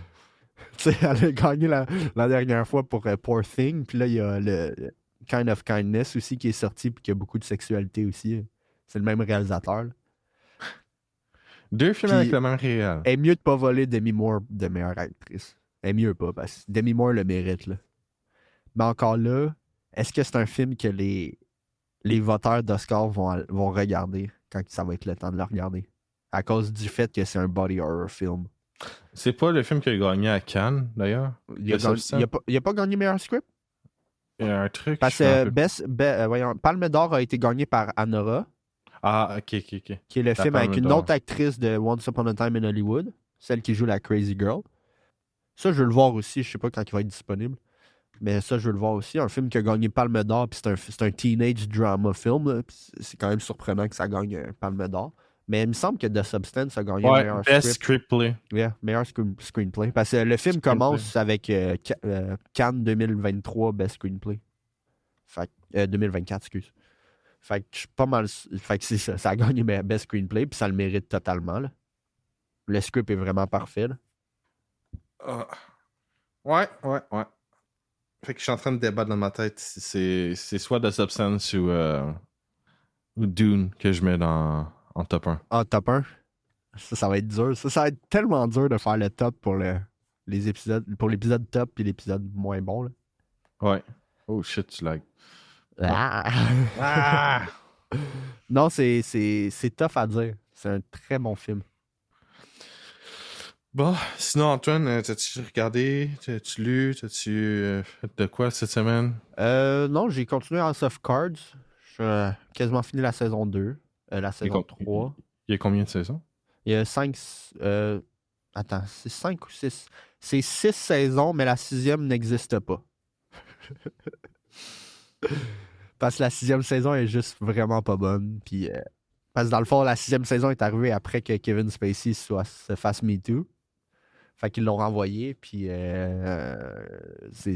Tu sais, elle a gagné la dernière fois pour Poor Thing. Puis là, il y a le Kind of Kindness aussi qui est sorti, puis qui a beaucoup de sexualité aussi. C'est le même réalisateur. Là. Deux films Puis, avec le même réel. Elle est mieux de pas voler Demi Moore de meilleure actrice. Elle est mieux pas, parce que Demi Moore le mérite. Là. Mais encore là, est-ce que c'est un film que les voteurs d'Oscar vont regarder quand ça va être le temps de le regarder? À cause du fait que c'est un body horror film. C'est pas le film qui a gagné à Cannes, d'ailleurs? Il a pas gagné meilleur script? Il y a un truc. Parce que Palme d'Or a été gagné par Anora. Ah, ok. Qui est le film avec une autre actrice de Once Upon a Time in Hollywood, celle qui joue la Crazy Girl. Ça, je veux le voir aussi. Je sais pas quand il va être disponible. Mais ça, je veux le voir aussi. Un film qui a gagné Palme d'Or, puis c'est un teenage drama film. Là, c'est quand même surprenant que ça gagne un Palme d'Or. Mais il me semble que The Substance a gagné meilleur best screenplay. Yeah, meilleur screenplay. Parce que le film commence avec Cannes 2023 Best Screenplay. Fait 2024, excuse. Fait que je suis pas mal. Fait que c'est ça. Ça a gagné Best Screenplay, puis ça le mérite totalement. Là. Le script est vraiment parfait. Là. Ouais. Fait que je suis en train de débattre dans ma tête si c'est soit The Substance ou Dune que je mets en top 1. Ah, top 1. Ça va être dur. Ça va être tellement dur de faire le top pour les épisodes. Pour l'épisode top et l'épisode moins bon. Là. Ouais. Oh shit, tu lag. Ah! Non, c'est tough à dire. C'est un très bon film. Bon, sinon, Antoine, t'as-tu regardé? T'as-tu lu? T'as-tu fait de quoi cette semaine? Non, j'ai continué House of Cards. J'ai quasiment fini la saison 2. La saison 3. Il y a combien de saisons? Il y a 5... attends, c'est 5 ou 6? C'est 6 saisons, mais la 6e n'existe pas. Parce que la 6e saison est juste vraiment pas bonne. Puis, parce que dans le fond, la 6e saison est arrivée après que Kevin Spacey se fasse Me Too. Fait qu'ils l'ont renvoyé, puis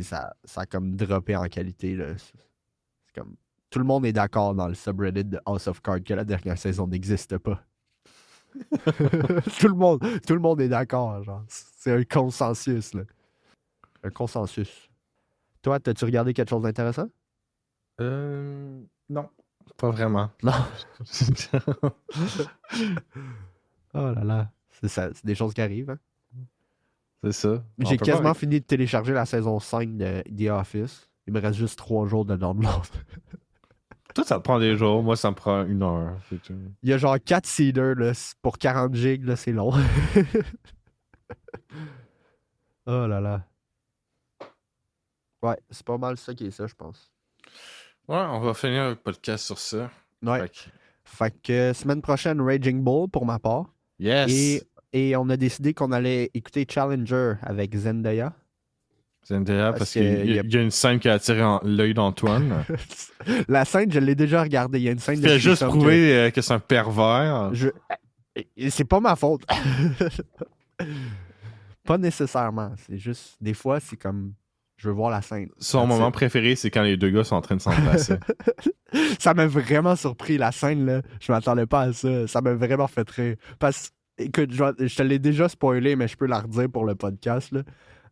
ça a comme droppé en qualité. Là. C'est comme... Tout le monde est d'accord dans le subreddit de House of Cards que la dernière saison n'existe pas. tout le monde est d'accord. Genre. C'est un consensus. Là. Un consensus. Toi, t'as-tu regardé quelque chose d'intéressant? Non. Pas vraiment. Non. Oh là là. C'est des choses qui arrivent. Hein? C'est ça. J'ai quasiment fini de télécharger la saison 5 de The Office. Il me reste juste 3 jours de download. Toi, ça te prend des jours. Moi, ça me prend 1 heure. C'est tout. Il y a genre 4 seeders là, pour 40 gigs. Là, c'est long. Oh là là. Ouais, c'est pas mal ça qui est ça, je pense. Ouais, on va finir le podcast sur ça. Ouais. Fait que semaine prochaine, Raging Bull pour ma part. Yes! Et on a décidé qu'on allait écouter Challenger avec Zendaya. Zendaya, parce qu'il y a une scène qui a attiré l'œil d'Antoine. La scène, je l'ai déjà regardée. Il y a une scène de... Tu fais juste prouver que c'est un pervers. C'est pas ma faute. Pas nécessairement. C'est juste... Des fois, c'est comme... Je veux voir la scène. Son moment préféré, c'est quand les deux gars sont en train de s'embrasser. Ça m'a vraiment surpris, la scène, là. Je m'attendais pas à ça. Ça m'a vraiment fait rire. Parce écoute, je te l'ai déjà spoilé, mais je peux la redire pour le podcast, là.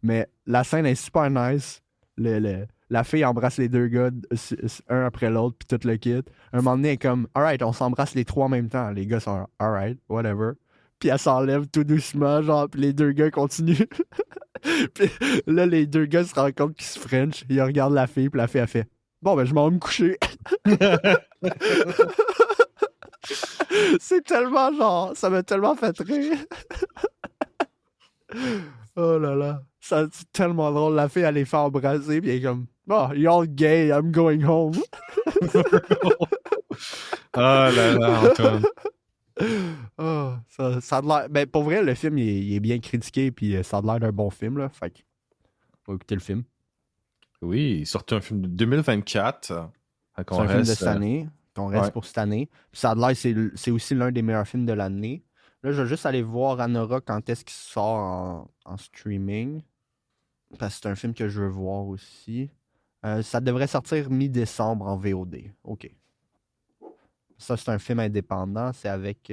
Mais la scène est super nice. La La fille embrasse les deux gars, un après l'autre, puis tout le kit. Un moment donné, elle est comme, alright, on s'embrasse les trois en même temps. Les gars sont, alright, whatever. Puis elle s'enlève tout doucement, genre, puis les deux gars continuent. Puis là, les deux gars se rendent compte qu'ils se French. Ils regardent la fille, puis la fille, elle fait, bon, ben, je m'en vais me coucher. C'est tellement genre, ça m'a tellement fait rire. Oh là là. C'est tellement drôle. La fille, elle les fait embrasser, puis elle est comme, oh, you're all gay, I'm going home. Oh là là, Antoine. Oh, ça a l'air. Ben, pour vrai, le film, il est bien critiqué, puis ça a l'air d'un bon film, là. Fait que, on va écouter le film. Oui, il sortait un film de 2024. C'est un film de cette année, qu'on reste pour cette année. Puis ça a l'air, c'est aussi l'un des meilleurs films de l'année. Là, je vais juste aller voir Anora quand est-ce qu'il sort en streaming. Parce que c'est un film que je veux voir aussi. Ça devrait sortir mi-décembre en VOD. OK. Ça, c'est un film indépendant. C'est avec...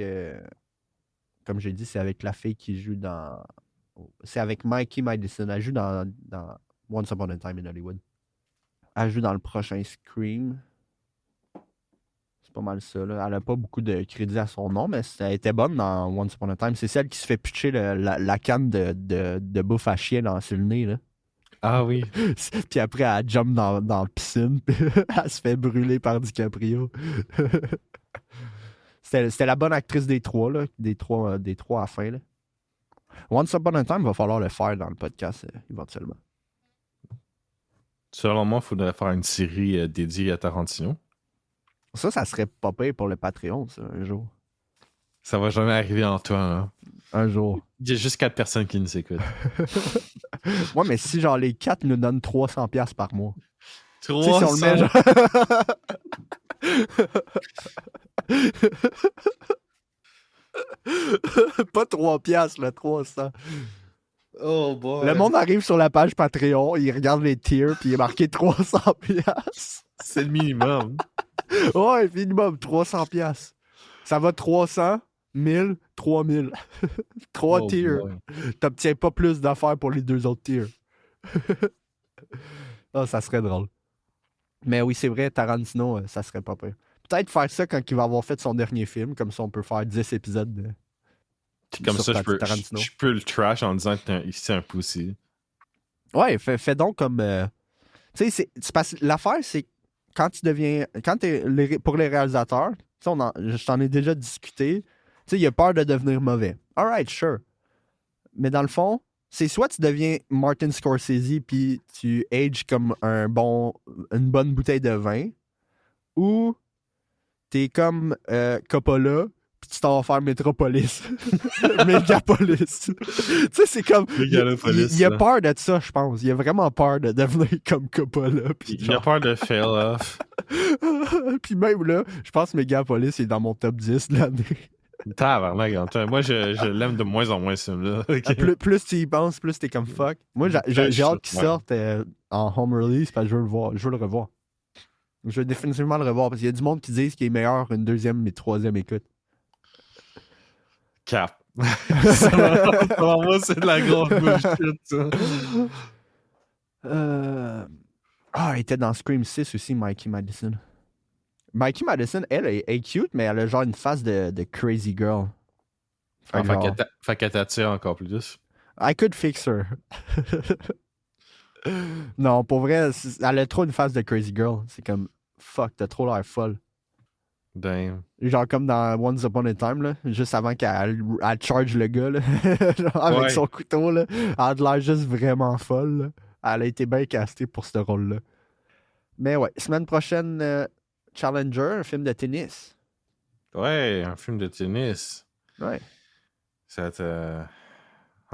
comme j'ai dit, c'est avec la fille qui joue dans... C'est avec Mikey Madison. Elle joue dans Once Upon a Time in Hollywood. Elle joue dans le prochain Scream. C'est pas mal ça. Là. Elle a pas beaucoup de crédit à son nom, mais elle était bonne dans Once Upon a Time. C'est celle qui se fait pitcher la canne de bouffe à chien sur le nez. Là. Ah oui. Puis après, elle jump dans la piscine. Elle se fait brûler par DiCaprio. C'était la bonne actrice des trois, là. Des trois à la fin. Là. Once Upon a Time, il va falloir le faire dans le podcast éventuellement. Selon moi, il faudrait faire une série dédiée à Tarantino. Ça serait pas pire pour le Patreon, ça, un jour. Ça va jamais arriver, Antoine. Hein? Un jour. Il y a juste 4 personnes qui nous écoutent. Ouais, mais si genre les 4 nous donnent 300$ par mois. 300$? Si on le met, genre... Pas 3$, là, 300. Oh boy. Le monde arrive sur la page Patreon, il regarde les tiers, puis il est marqué 300$. C'est le minimum. Ouais, minimum 300$. Ça va 300, 1000, 3000. 3 tiers. T'obtiens pas plus d'affaires pour les 2 autres tiers. Ah, ça serait drôle. Mais oui, c'est vrai, Tarantino, ça serait pas pire. Peut-être faire ça quand il va avoir fait son dernier film, comme ça on peut faire 10 épisodes de... Comme ça, je peux le trash en disant que c'est un pussy. Ouais, fais donc comme... Tu sais, l'affaire, c'est quand tu deviens... pour les réalisateurs, je t'en ai déjà discuté, tu sais, il a peur de devenir mauvais. Alright, sure. Mais dans le fond, c'est soit tu deviens Martin Scorsese puis tu ages comme une bonne bouteille de vin, ou t'es comme Coppola puis tu t'en vas faire Metropolis. Megapolis. Tu sais, c'est comme... Il a peur de ça, je pense. Il a vraiment peur de devenir comme Coppola. Il a peur de fail off. Puis même là, je pense que Megapolis est dans mon top 10 de l'année. Tabarnak, Antoine. Moi, je l'aime de moins en moins, ce film-là. Okay. Plus tu y penses, plus t'es comme fuck. Moi, j'ai hâte qu'il sorte en home release parce que je veux le voir. Je veux le revoir. Je veux définitivement le revoir parce qu'il y a du monde qui disent qu'il est meilleur une deuxième et troisième écoute. Cap. Pour moi, c'est de la grosse bullshit, ça. Il était dans Scream 6 aussi, Mikey Madison. Mikey Madison, elle est cute, mais elle a genre une face de crazy girl. Fait qu'elle t'attire encore plus. I could fix her. Non, pour vrai, elle a trop une face de crazy girl. C'est comme, fuck, t'as trop l'air folle. Damn. Genre comme dans Once Upon a Time, là, juste avant qu'elle charge le gars, là, genre avec son couteau, là, elle a l'air juste vraiment folle. Là. Elle a été bien castée pour ce rôle-là. Mais ouais, semaine prochaine, Challenger, un film de tennis. Ouais, un film de tennis. Ouais.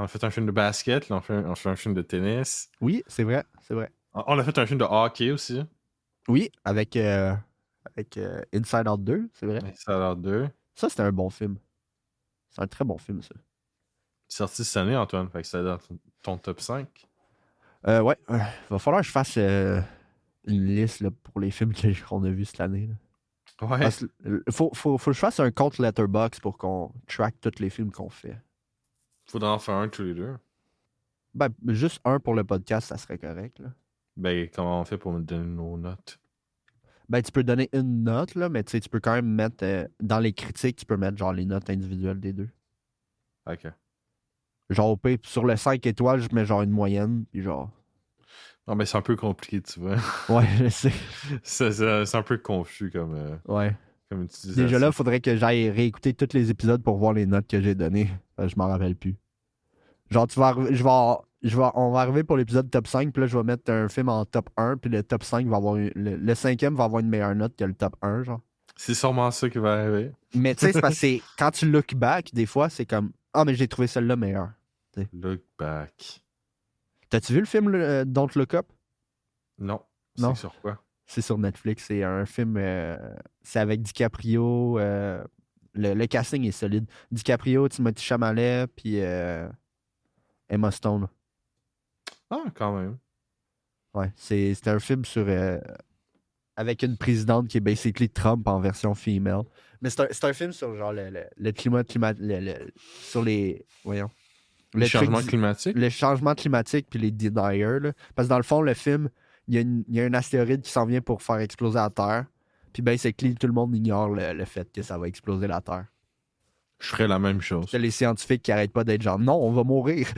On a fait un film de basket, là, on fait un film de tennis. Oui, c'est vrai, c'est vrai. On a fait un film de hockey aussi. Oui, avec Inside Out 2, c'est vrai. Inside Out 2. Ça, c'était un bon film. C'est un très bon film, ça. Sorti cette année, Antoine, fait que c'est dans ton top 5. Ouais, va falloir que je fasse une liste là, pour les films qu'on a vus cette année. Là. Ouais. Faut que je fasse un compte Letterboxd pour qu'on track tous les films qu'on fait. Faudra en faire un tous les deux. Ben, juste un pour le podcast, ça serait correct. Là. Ben, comment on fait pour me donner nos notes? Ben, tu peux donner une note, là, mais tu sais, tu peux quand même mettre dans les critiques, tu peux mettre genre les notes individuelles des deux. Ok. Genre, au pire, sur le 5 étoiles, je mets genre une moyenne, puis genre. Non, mais c'est un peu compliqué, tu vois. Ouais, je sais. C'est un peu confus Ouais. comme Déjà là, utilisation. il faudrait que j'aille réécouter tous les épisodes pour voir les notes que j'ai données. Je m'en rappelle plus. Genre, on va arriver pour l'épisode top 5, puis là, je vais mettre un film en top 1, puis le top 5 va avoir le cinquième va avoir une meilleure note que le top 1, genre. C'est sûrement ça qui va arriver. Mais tu sais, c'est parce que quand tu look back, des fois, c'est comme ah, mais j'ai trouvé celle-là meilleure. Look back. T'as-tu vu le film Don't Look Up? Non. Non. C'est sur quoi? C'est sur Netflix. C'est un film. C'est avec DiCaprio. Le casting est solide. DiCaprio, Timothée Chalamet, puis Emma Stone. Ah, quand même. Ouais. C'est un film sur. Avec une présidente qui est basically Trump en version female. Mais c'est un film sur genre le climat sur les. Voyons. Le changement truc climatique? Le changement climatique puis les deniers. Là. Parce que dans le fond, le film, il y a un astéroïde qui s'en vient pour faire exploser la Terre. Puis basically, tout le monde ignore le fait que ça va exploser la Terre. Je ferais la même chose. C'est les scientifiques qui arrêtent pas d'être genre non, on va mourir.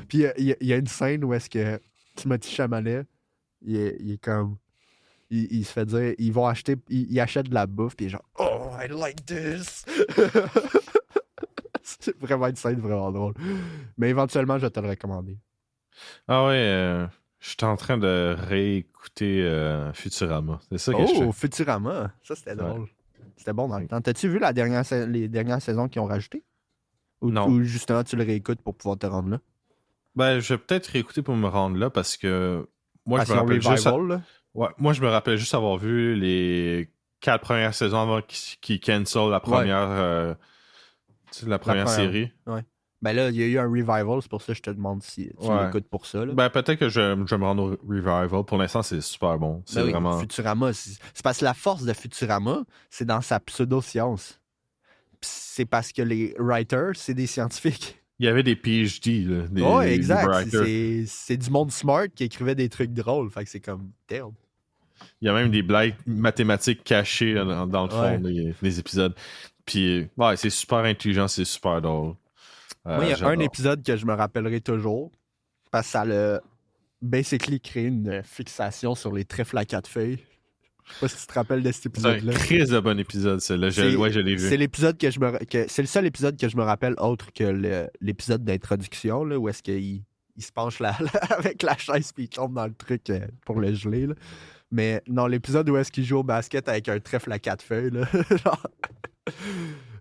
Puis il y a une scène où est-ce que Timothée Chalamet, il est comme. Il se fait dire, ils vont acheter, il achète de la bouffe, puis il est genre, oh, I like this! C'est vraiment une scène vraiment drôle. Mais éventuellement, je vais te le recommander. Ah ouais, je suis en train de réécouter Futurama. C'est ça que je fais. Oh, Futurama! Ça, c'était drôle. Ouais. C'était bon dans le temps. T'as-tu vu les dernières saisons qu'ils ont rajoutées? Non. Ou justement, tu le réécoutes pour pouvoir te rendre là? Ben, je vais peut-être réécouter pour me rendre là parce que moi, je me Passion rappelle juste. Revival, là? Ouais, moi, je me rappelle juste avoir vu les 4 premières saisons avant qu'ils cancel la première, la première série. Ouais. Ben là, il y a eu un revival, c'est pour ça que je te demande si tu l'écoutes pour ça. Là. Ben, peut-être que je vais me rendre au revival. Pour l'instant, c'est super bon. C'est vraiment. Futurama, c'est parce que la force de Futurama, c'est dans sa pseudo-science. C'est parce que les writers, c'est des scientifiques. Il y avait des PhD, là. Ouais, exact. C'est du monde smart qui écrivait des trucs drôles. Fait que c'est comme, damn. Il y a même des blagues mathématiques cachées dans le fond des épisodes. Puis, ouais, c'est super intelligent, c'est super drôle. Moi, il y a un épisode que je me rappellerai toujours parce que ça a basically créé une fixation sur les trèfles à 4 feuilles. Je sais pas si tu te rappelles de cet épisode-là. C'est un crise de bon épisode, celui-là. Je l'ai vu. C'est l'épisode c'est le seul épisode que je me rappelle autre que l'épisode d'introduction, là, où est-ce qu'il se penche avec la chaise puis il tombe dans le truc pour le geler. Là. Mais non, l'épisode où est-ce qu'il joue au basket avec un trèfle à 4 feuilles, là,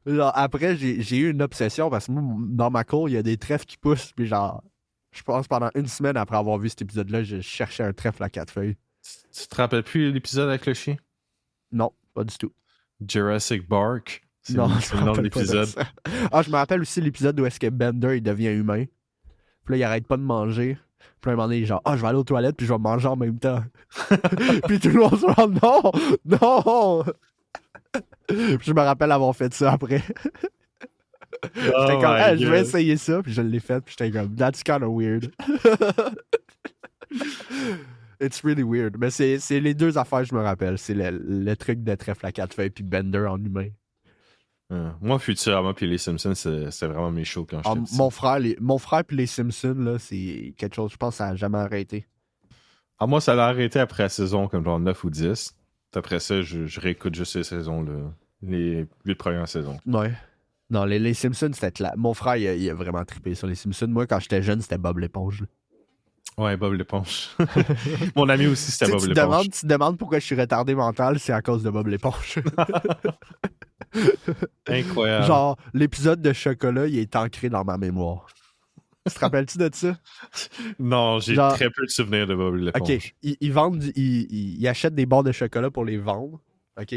genre, après, j'ai eu une obsession parce que moi, dans ma cour, il y a des trèfles qui poussent. Puis genre, je pense pendant une semaine après avoir vu cet épisode-là, je cherchais un trèfle à 4 feuilles. Tu te rappelles plus l'épisode avec le chien? Non, pas du tout. Jurassic Park. C'est le nom de l'épisode. Ah, je me rappelle aussi l'épisode où est-ce que Bender il devient humain. Puis là, il arrête pas de manger. Puis à un moment donné, il est genre, je vais aller aux toilettes puis je vais manger en même temps. Puis tout le monde se rend, non! Non! Puis je me rappelle avoir fait ça après. J'étais comme, je vais essayer ça, puis je l'ai fait, puis j'étais comme, that's kind of weird. It's really weird. Mais c'est les deux affaires que je me rappelle. C'est le truc de trèfle à 4 feuilles, puis Bender en humain. Moi, Futurama puis les Simpsons, c'est vraiment mes shows quand j'étais petit. Mon frère puis les Simpsons, là, c'est quelque chose, je pense, ça n'a jamais arrêté. Ah, moi, ça l'a arrêté après la saison, comme genre 9 ou 10. Après ça, je réécoute juste ces saisons-là. Les 8 premières saisons. Ouais. Non, les Simpsons, c'était mon frère, il a vraiment trippé sur les Simpsons. Moi, quand j'étais jeune, c'était Bob l'éponge. Là. Ouais, Bob l'éponge. Mon ami aussi, c'était Bob l'éponge. Tu te demandes pourquoi je suis retardé mental, c'est à cause de Bob l'éponge. Incroyable. Genre, l'épisode de chocolat, il est ancré dans ma mémoire. Tu te rappelles-tu de ça? Non, j'ai très peu de souvenirs de Bob l'éponge. OK, ils vendent, ils achètent des barres de chocolat pour les vendre. OK?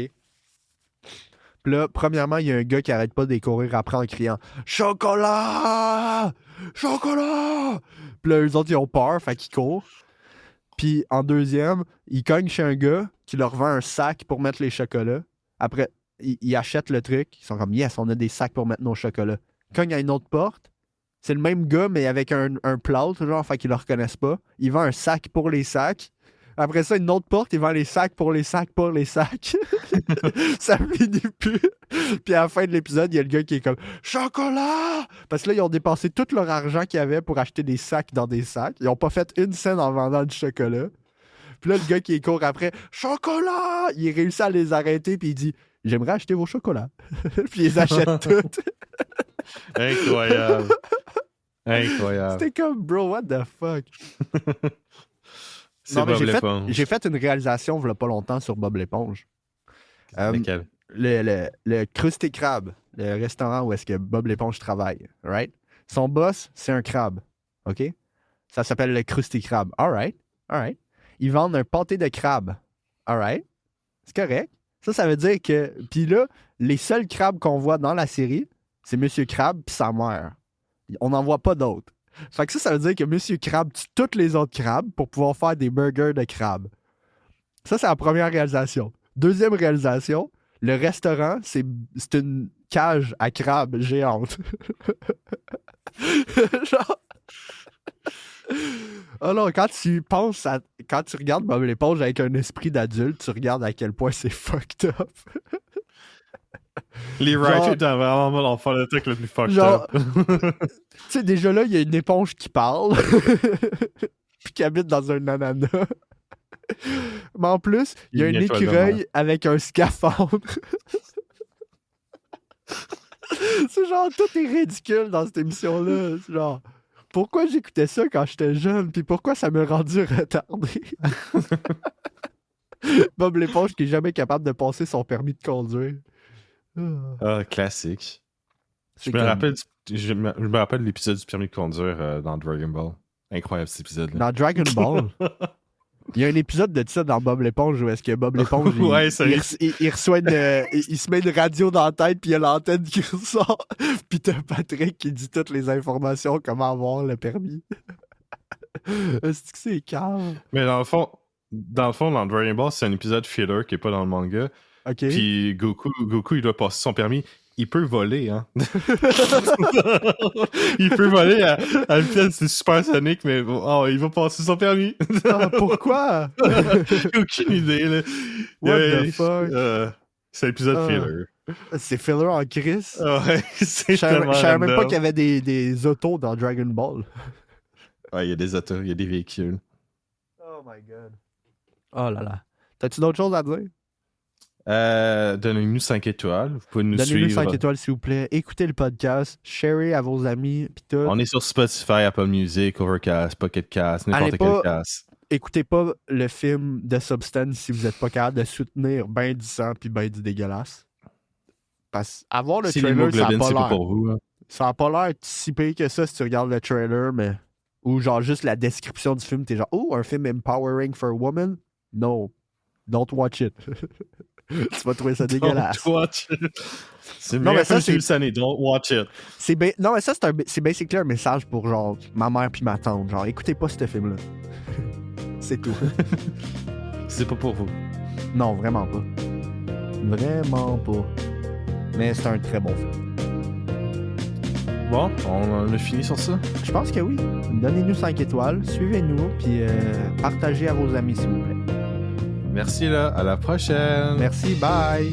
Puis là, premièrement, il y a un gars qui arrête pas de courir après en criant « Chocolat! Chocolat! » Puis là, eux autres, ils ont peur, fait qu'ils courent. Puis en deuxième, ils cognent chez un gars qui leur vend un sac pour mettre les chocolats. Après, ils achètent le truc. Ils sont comme « Yes, on a des sacs pour mettre nos chocolats. » Ils cognent à une autre porte. C'est le même gars, mais avec un plâtre, genre, fait qu'ils le reconnaissent pas. Il vend un sac pour les sacs. Après ça, une autre porte, il vend les sacs pour les sacs pour les sacs. Ça finit plus. Puis à la fin de l'épisode, il y a le gars qui est comme « Chocolat! » Parce que là, ils ont dépensé tout leur argent qu'ils avaient pour acheter des sacs dans des sacs. Ils ont pas fait une scène en vendant du chocolat. Puis là, le gars qui court après « Chocolat! » Il réussit à les arrêter, puis il dit « J'aimerais acheter vos chocolats. » Puis ils achètent tout. Incroyable. Incroyable. C'était comme « Bro, what the fuck? » C'est Bob l'éponge. J'ai fait une réalisation il y a pas longtemps sur Bob l'éponge. Lequel? Le Krusty Krab, le restaurant où est-ce que Bob l'éponge travaille, right? Son boss, c'est un crabe, OK? Ça s'appelle le Krusty Krab. All right. Ils vendent un pâté de crabe. All right. C'est correct. Ça veut dire que... Puis là, les seuls crabes qu'on voit dans la série, c'est Monsieur Crab puis sa mère. On n'en voit pas d'autres. Fait que ça veut dire que Monsieur Crab tue toutes les autres crabes pour pouvoir faire des burgers de crabe. Ça, c'est la première réalisation. Deuxième réalisation, le restaurant, c'est une cage à crabes géante. Genre... Alors, quand tu regardes Bob l'éponge avec un esprit d'adulte, tu regardes à quel point c'est fucked up. Les writers étaient vraiment mal en faire le truc le plus fucked genre, up. Tu sais, déjà là, il y a une éponge qui parle, puis qui habite dans un ananas. Mais en plus, il y a un écureuil avec un scaphandre. C'est genre, tout est ridicule dans cette émission-là. C'est genre, pourquoi j'écoutais ça quand j'étais jeune, puis pourquoi ça m'a rendu retardé? Bob l'éponge qui est jamais capable de passer son permis de conduire. Classique. Je me rappelle de l'épisode du permis de conduire dans Dragon Ball. Incroyable cet épisode-là. Dans Dragon Ball? Il y a un épisode de ça dans Bob l'éponge où est-ce que Bob l'éponge il reçoit il se met une radio dans la tête puis il y a l'antenne qui ressort puis t'as Patrick qui dit toutes les informations comment avoir le permis. Est-ce que c'est calme? Mais dans le fond dans Dragon Ball c'est un épisode filler qui est pas dans le manga. Okay. Puis Goku il doit passer son permis. Il peut voler, hein. Il peut voler à une vitesse supersonique, mais il va passer son permis. Pourquoi? Aucune idée, là. What the fuck? C'est l'épisode filler. C'est filler en crise? Ouais, c'est tellement Je savais même pas qu'il y avait des autos dans Dragon Ball. Ouais, il y a des autos, il y a des véhicules. Oh my god. Oh là là. T'as-tu d'autres choses à dire? Donnez-nous 5 étoiles. Vous pouvez nous Donnez-nous suivre. 5 étoiles, s'il vous plaît. Écoutez le podcast. Sharez à vos amis. Pis tout. On est sur Spotify, Apple Music, Overcast, Pocket Cast, n'importe quel cast. Écoutez pas le film de Substance si vous n'êtes pas capable de soutenir ben du sang puis ben du dégueulasse. Parce avoir le trailer, ça a pas l'air. Pour vous, hein. Ça a pas l'air si pire que ça si tu regardes le trailer, mais. Ou genre juste la description du film, t'es genre, oh, un film empowering for women? No. Don't watch it. Tu vas trouver ça dégueulasse. Don't watch it. C'est non, mais ça, c'est Sunny. Don't watch it. Non, mais ça, c'est basically un message pour genre ma mère puis ma tante. Genre, écoutez pas ce film-là. C'est tout. C'est pas pour vous. Non, vraiment pas. Vraiment pas. Mais c'est un très bon film. Bon, on a fini sur ça? Je pense que oui. Donnez-nous 5 étoiles, suivez-nous, puis partagez à vos amis, s'il vous plaît. Merci, là. À la prochaine. Merci, bye.